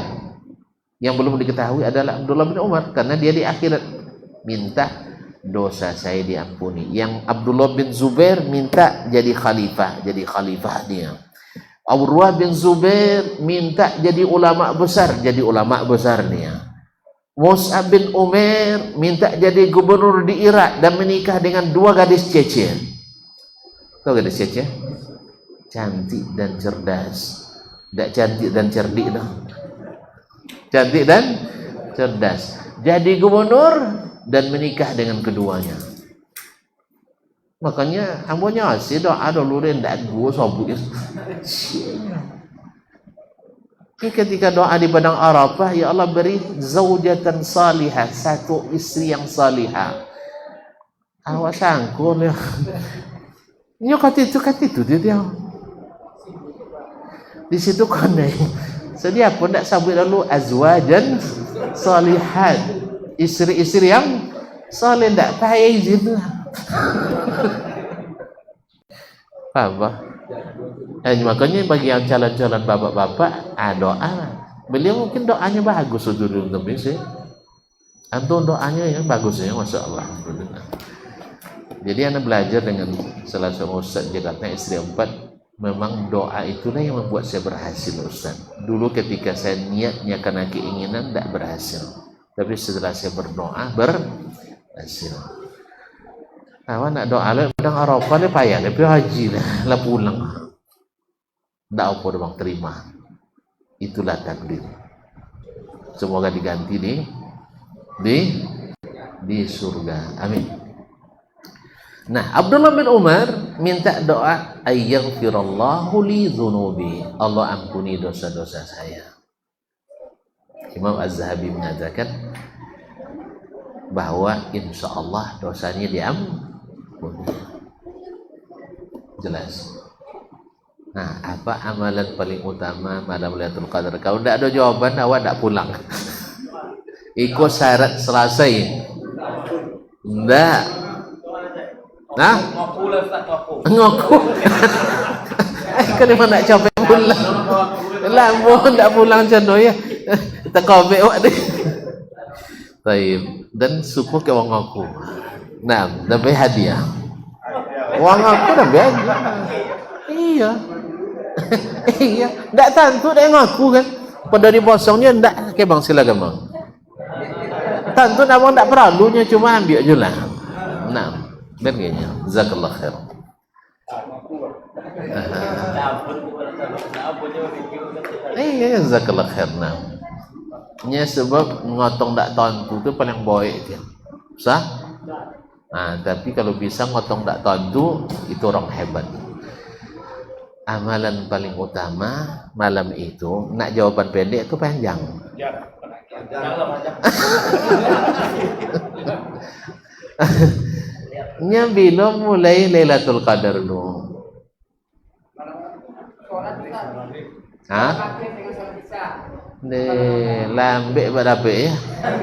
Yang belum diketahui adalah Abdullah bin Umar, karena dia di akhirat minta dosa saya diampuni. Yang Abdullah bin Zubair minta jadi khalifah dia. Urwah bin Zubair minta jadi ulama besar dia. Mus'ab bin Umair minta jadi gubernur di Irak dan menikah dengan 2 gadis Cece. Tahu gadis Cece? Cantik dan cerdas. Tidak cantik dan cerdik dah. Cantik dan cerdas. Jadi gubernur dan menikah dengan keduanya. Makanya hambanya asyik dah ada luren tak gua sabuk. Ketika doa di padang Arafah, ya Allah beri zaujatan salihah, satu istri yang salihah. Awak sangkul ya. Nyokot itu dia. Di situ kondai. Sedia pun tak sabut lalu azwajan salihat, istri-istri yang saleh, tak payah izin lah. Apa? Makanya bagi yang calon-calon bapak-bapak, doa. Beliau mungkin doanya bagus dulu lebih sih. Antum doanya yang bagus ya, masya Allah. Jadi anak belajar dengan salah seorang ustaz Jakarta istri 4. Memang doa itulah yang membuat saya berhasil, Ustaz. Dulu ketika saya niatnya karena keinginan tidak berhasil, tapi setelah saya berdoa berhasil. Awak nak doa le padang Arafah le payah le haji lah pulang. Ndak apa bang terima. Itulah takdir. Semoga diganti di surga. Amin. Nah, Abdullah bin Umar minta doa ayyaghfirallahu li dzunubi. Allah ampuni dosa-dosa saya. Imam Az-Zahabi mengatakan bahwa insya Allah dosanya diampuni. Jelas. Nah, apa amalan paling utama malam Lailatul Qadar? Kalau tidak ada jawaban, awak tidak pulang. Ikut syarat selesai. Tidak. Nah? Ngaku. Kan mana nak capek pulang. Lama tak pulang macam tu ya. Tak kobek awak ni. Baik. Dan suku ke orang ngaku. Nah, dapat hadiah. Orang ngaku dah biasa. Iya. Iya. Tak tentu dia ngaku kan. Pada di bosongnya tak. Okay bang, silakan bang. Tentu abang tak perlunya, cuma ambil je lah. Nah. Begini, jazakallah khair. Iya, jazakallah khair. Nah, nya sebab ngotong tak tentu tu paling baik dia. Sah? Nah, tapi kalau bisa ngotong tak tentu itu orang hebat. Amalan paling utama malam itu, nak jawaban pendek itu panjang. Nya bila mulai Lailatul Qadar lu. Hah? De lambe berape ya?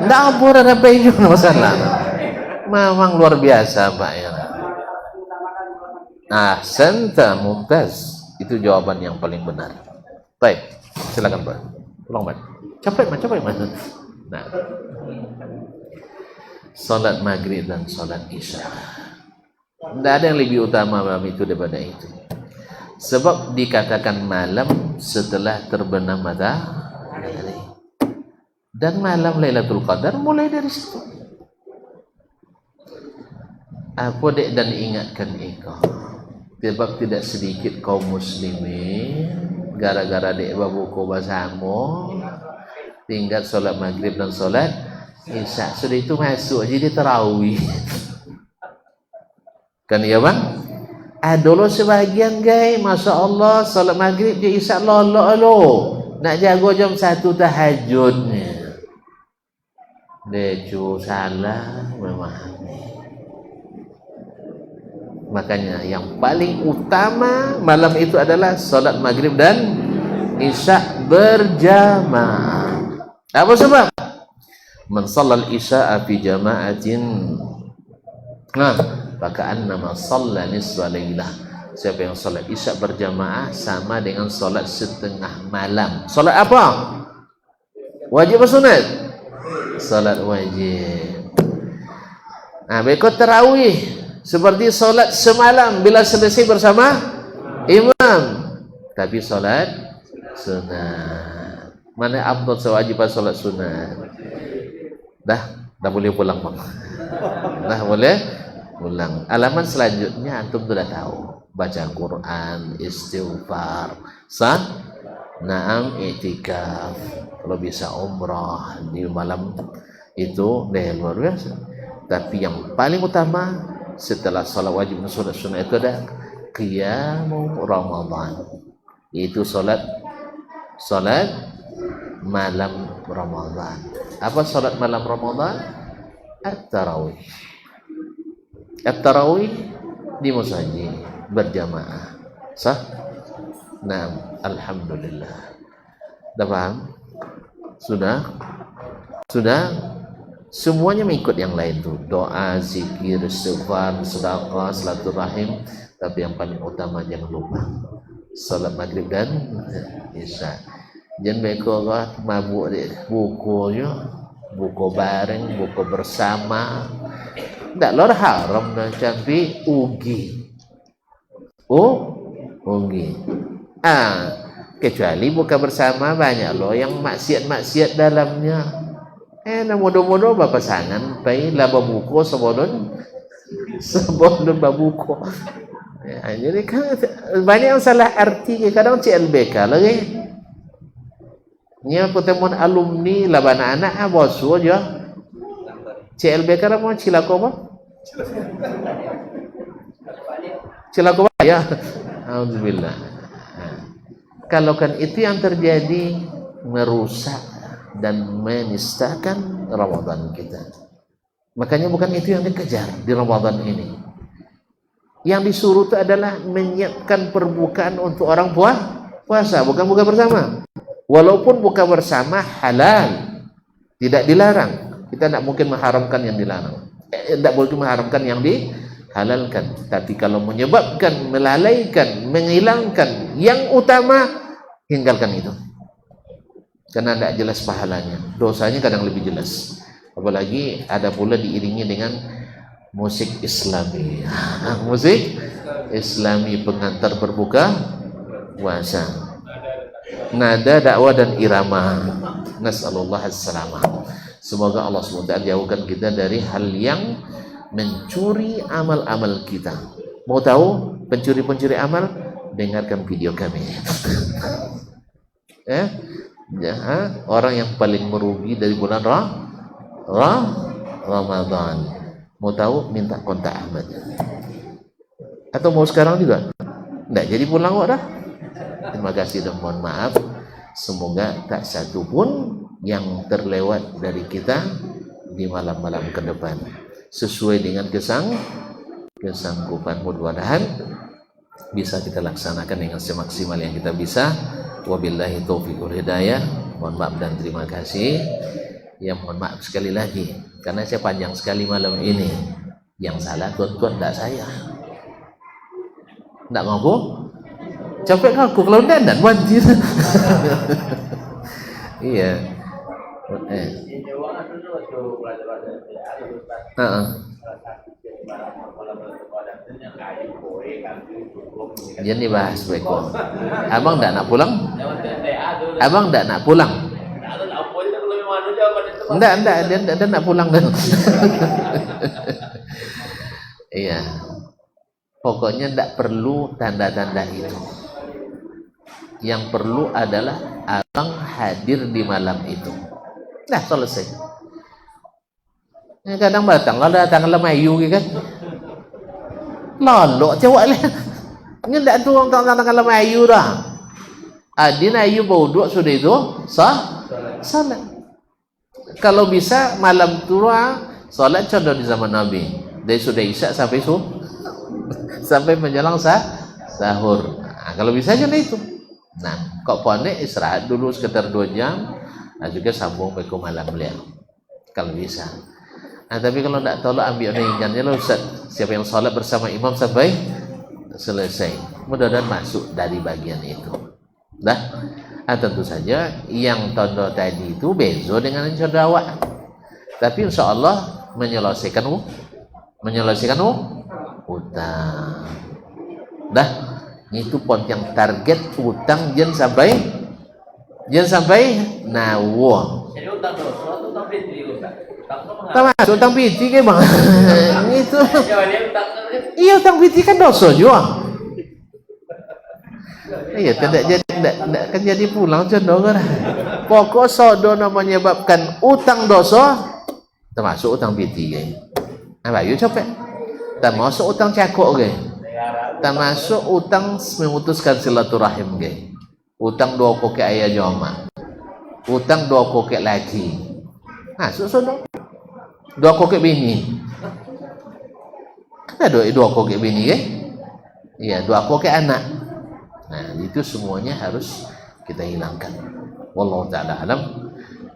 Ndak apa berape itu masalah. Memang luar biasa Pak ya. Ahsanta mumtaz. Itu jawaban yang paling benar. Baik, silakan Pak. Tolong Pak. Capek Mas. Nah. Salat maghrib dan salat isya. Tidak ada yang lebih utama malam itu daripada itu. Sebab dikatakan malam setelah terbenam matahari. Dan malam Lailatul Qadar mulai dari situ. Apa dek dan ingatkan engkau. Sebab tidak sedikit kaum muslimin gara-gara dek babuku bersama tinggal salat maghrib dan salat isya. Sudah itu masuk jadi tarawih. Kan ya bang? Dulu sebahagian guys, masya Allah, salat maghrib dia isya lolo. Nak jago jam 1 tahajudnya. Deju salah memahami. Makanya yang paling utama malam itu adalah salat maghrib dan isya berjamaah. Apa sebab? Man shallal isya'a fi jama'atin. Nah, faka'annama shalla nisfa lailah. Siapa yang salat isya berjamaah sama dengan salat setengah malam. Salat apa? Wajib atau sunat? Salat wajib. Nah, berikut tarawih seperti salat semalam bila selesai bersama imam. Tapi salat sunat. Mana afdal sewajib salat sunat? Dah boleh pulang bang. Dah boleh pulang. Alaman selanjutnya antum sudah tahu. Baca Quran, istighfar, naam i'tikaf. Kalau bisa umrah di malam itu luar biasa. Tapi yang paling utama setelah salat wajib dan salat sunnah itu ada qiyamul Ramadan. Itu salat malam Ramadan. Apa salat malam Ramadan? At-tarawih. At-tarawih di masjid berjamaah. Sah? Nah, alhamdulillah. Dah paham? Sudah? Semuanya mengikut yang lain tuh. Doa, zikir, istighfar, sedekah, silaturahim. Tapi yang paling utama jangan lupa salat maghrib dan isya. Jangan mereka mabuk bukunya, buku bareng, buku bersama. Tak lor haram dah tapi ugi. Ugi. Kecuali buka bersama banyak loh yang maksiat dalamnya. Mudah-mudahan berpasangan, pai laba buku sebelum babuko. Jadi kan banyak yang salah arti, kadang CLBK lagi. Nya pertemuan alumni lah anak-anak bosu aja. CLBK apa cilako apa? Cilako apa ya? Alhamdulillah. Kalau kan itu yang terjadi merusak dan menistakan Ramadan kita. Makanya bukan itu yang dikejar di Ramadan ini. Yang disuruh itu adalah menyiapkan perbukaan untuk orang puasa, bukan buka bersama. Walaupun buka bersama halal, tidak dilarang. Kita tidak mungkin mengharamkan yang dilarang. Tidak boleh mengharamkan yang dihalalkan. Tapi kalau menyebabkan, melalaikan, menghilangkan yang utama, tinggalkan itu. Karena tidak jelas pahalanya. Dosanya kadang lebih jelas. Apalagi ada pula diiringi dengan musik Islami. Musik Islami pengantar berbuka puasa. Nada, dakwah dan irama. Nas'alullah as-salamah. Semoga Allah SWT jauhkan kita dari hal yang mencuri amal-amal kita. Mau tahu pencuri-pencuri amal? Dengarkan video kami. Orang yang paling merugi dari bulan Ramadan. Mau tahu? Minta kontak Ahmad. Atau mau sekarang juga? Nggak jadi pulang kok dah. Terima kasih dan mohon maaf. Semoga tak satu pun yang terlewat dari kita di malam-malam ke depan. Sesuai dengan kesanggupan, mudah-mudahan bisa kita laksanakan dengan semaksimal yang kita bisa. Wabillahi taufiq wal hidayah. Mohon maaf dan terima kasih. Ya mohon maaf sekali lagi karena saya panjang sekali malam ini. Yang salah tuan-tuan tidak saya. Tidak ngaku? Capek ngaku kalau dan wajib. Iya. Jangan dibahas beko. Abang tidak nak pulang? Abang tidak nak pulang? Enggak, dia nak pulang kan. Iya. Pokoknya tidak perlu tanda-tanda itu. Yang perlu adalah abang hadir di malam itu. Dah selesai. Kadang batang kalau datang lemayu kan. Lalu cewek lah. Ini tidak tu orang datang lemayu dah. Adin ayu bauduk sudah itu salat. Kalau bisa malam tua salat contoh di zaman Nabi. Dari sudah isya sampai menjelang sahur. Nah, kalau bisa aja itu. Nah, kok pondek istirahat dulu sekitar 2 jam. Nah, juga sambung ke malam beliau. Kalau bisa. Nah, tapi kalau tidak tolong ambil ringannya lah Ustaz. Siapa yang salat bersama imam sampai selesai. Mudah-mudahan masuk dari bagian itu. Dah. Tentu saja yang tondo tadi itu bezo dengan yang awak. Tapi insya Allah menyelesaikan utang. Dah, itu pun yang target utang jangan sampai nawa. Jadi utang dosa, utang fitri Ustaz. Utang fitri ke bang? Itu. Iya utang fitri kan dosa juga. Iya, tidak kan jadi pulang contoh kan. Pokok sodo menyebabkan utang dosa termasuk utang fitri kan. Nah, bayu capek. Termasuk utang cakok kan. Termasuk utang memutuskan silaturahim kan. Utang dua koki ayah joma. utang 2 kokek lagi. Nah, sudah 2 kokek bini. Kan ada 2 kokek bini kan? Iya, 2 kokek anak. Nah, itu semuanya harus kita hilangkan. Wallahu ta'ala alam.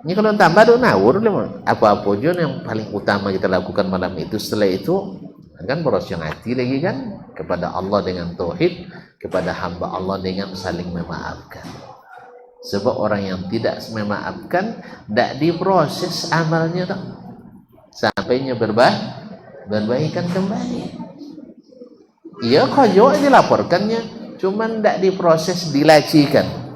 Ini kalau tambah do nawur, apa-apa aja yang paling utama kita lakukan malam itu. Setelah itu kan berosiong hati lagi kan kepada Allah dengan tauhid, kepada hamba Allah dengan saling memaafkan. Sebab orang yang tidak memaafkan tidak diproses amalnya dah. Sampainya berbaikan kembali. Iya koyo dilaporkannya, cuman tidak diproses, dilacikan.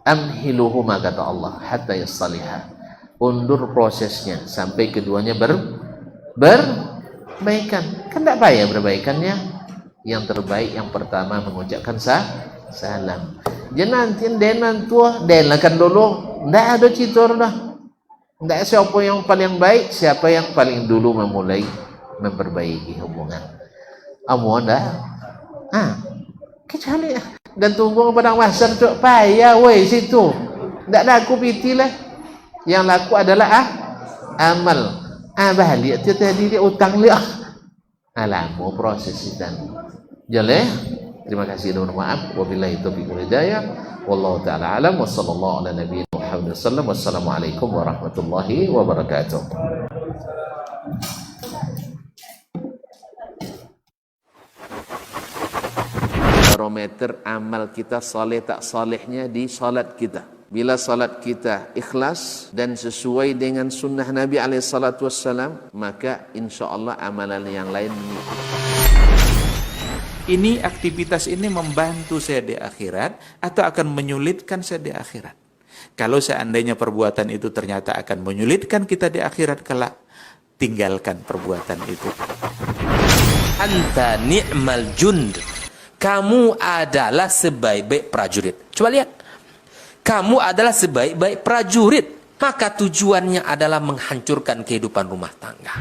Amhiluhuma kata Allah hatta yassalihah. Undur prosesnya sampai keduanya berbaikan. Kan tidak payah berbaikannya. Yang terbaik yang pertama mengucapkan salam. Jangan nanti denan tua denlakan dulu. Tidak ada citor dah. Tidak siapa yang paling baik, siapa yang paling dulu memulai memperbaiki hubungan. Amun dah. Kecuali dan tunggu padang mahsyar cok payah weh situ. Ndak laku piti lah. Yang laku adalah amal. Balik dia tadi dia utang dia. Alamu proses sitan. Jale. Terima kasih dan maaf. Wabillahi taufiq wal hidayah. Wallahu taala alam wa sallallahu ala nabiyina Muhammad sallallahu. Wassalamualaikum warahmatullahi wabarakatuh. Barometer amal kita saleh tak salehnya di salat kita. Bila salat kita ikhlas dan sesuai dengan sunnah Nabi SAW, maka insya Allah amalan yang lain mengikuti. Ini aktivitas ini membantu saya di akhirat atau akan menyulitkan saya di akhirat. Kalau seandainya perbuatan itu ternyata akan menyulitkan kita di akhirat kelak, tinggalkan perbuatan itu. Anta ni'mal jund. Kamu adalah sebaik-baik prajurit. Coba lihat. Kamu adalah sebaik-baik prajurit. Maka tujuannya adalah menghancurkan kehidupan rumah tangga.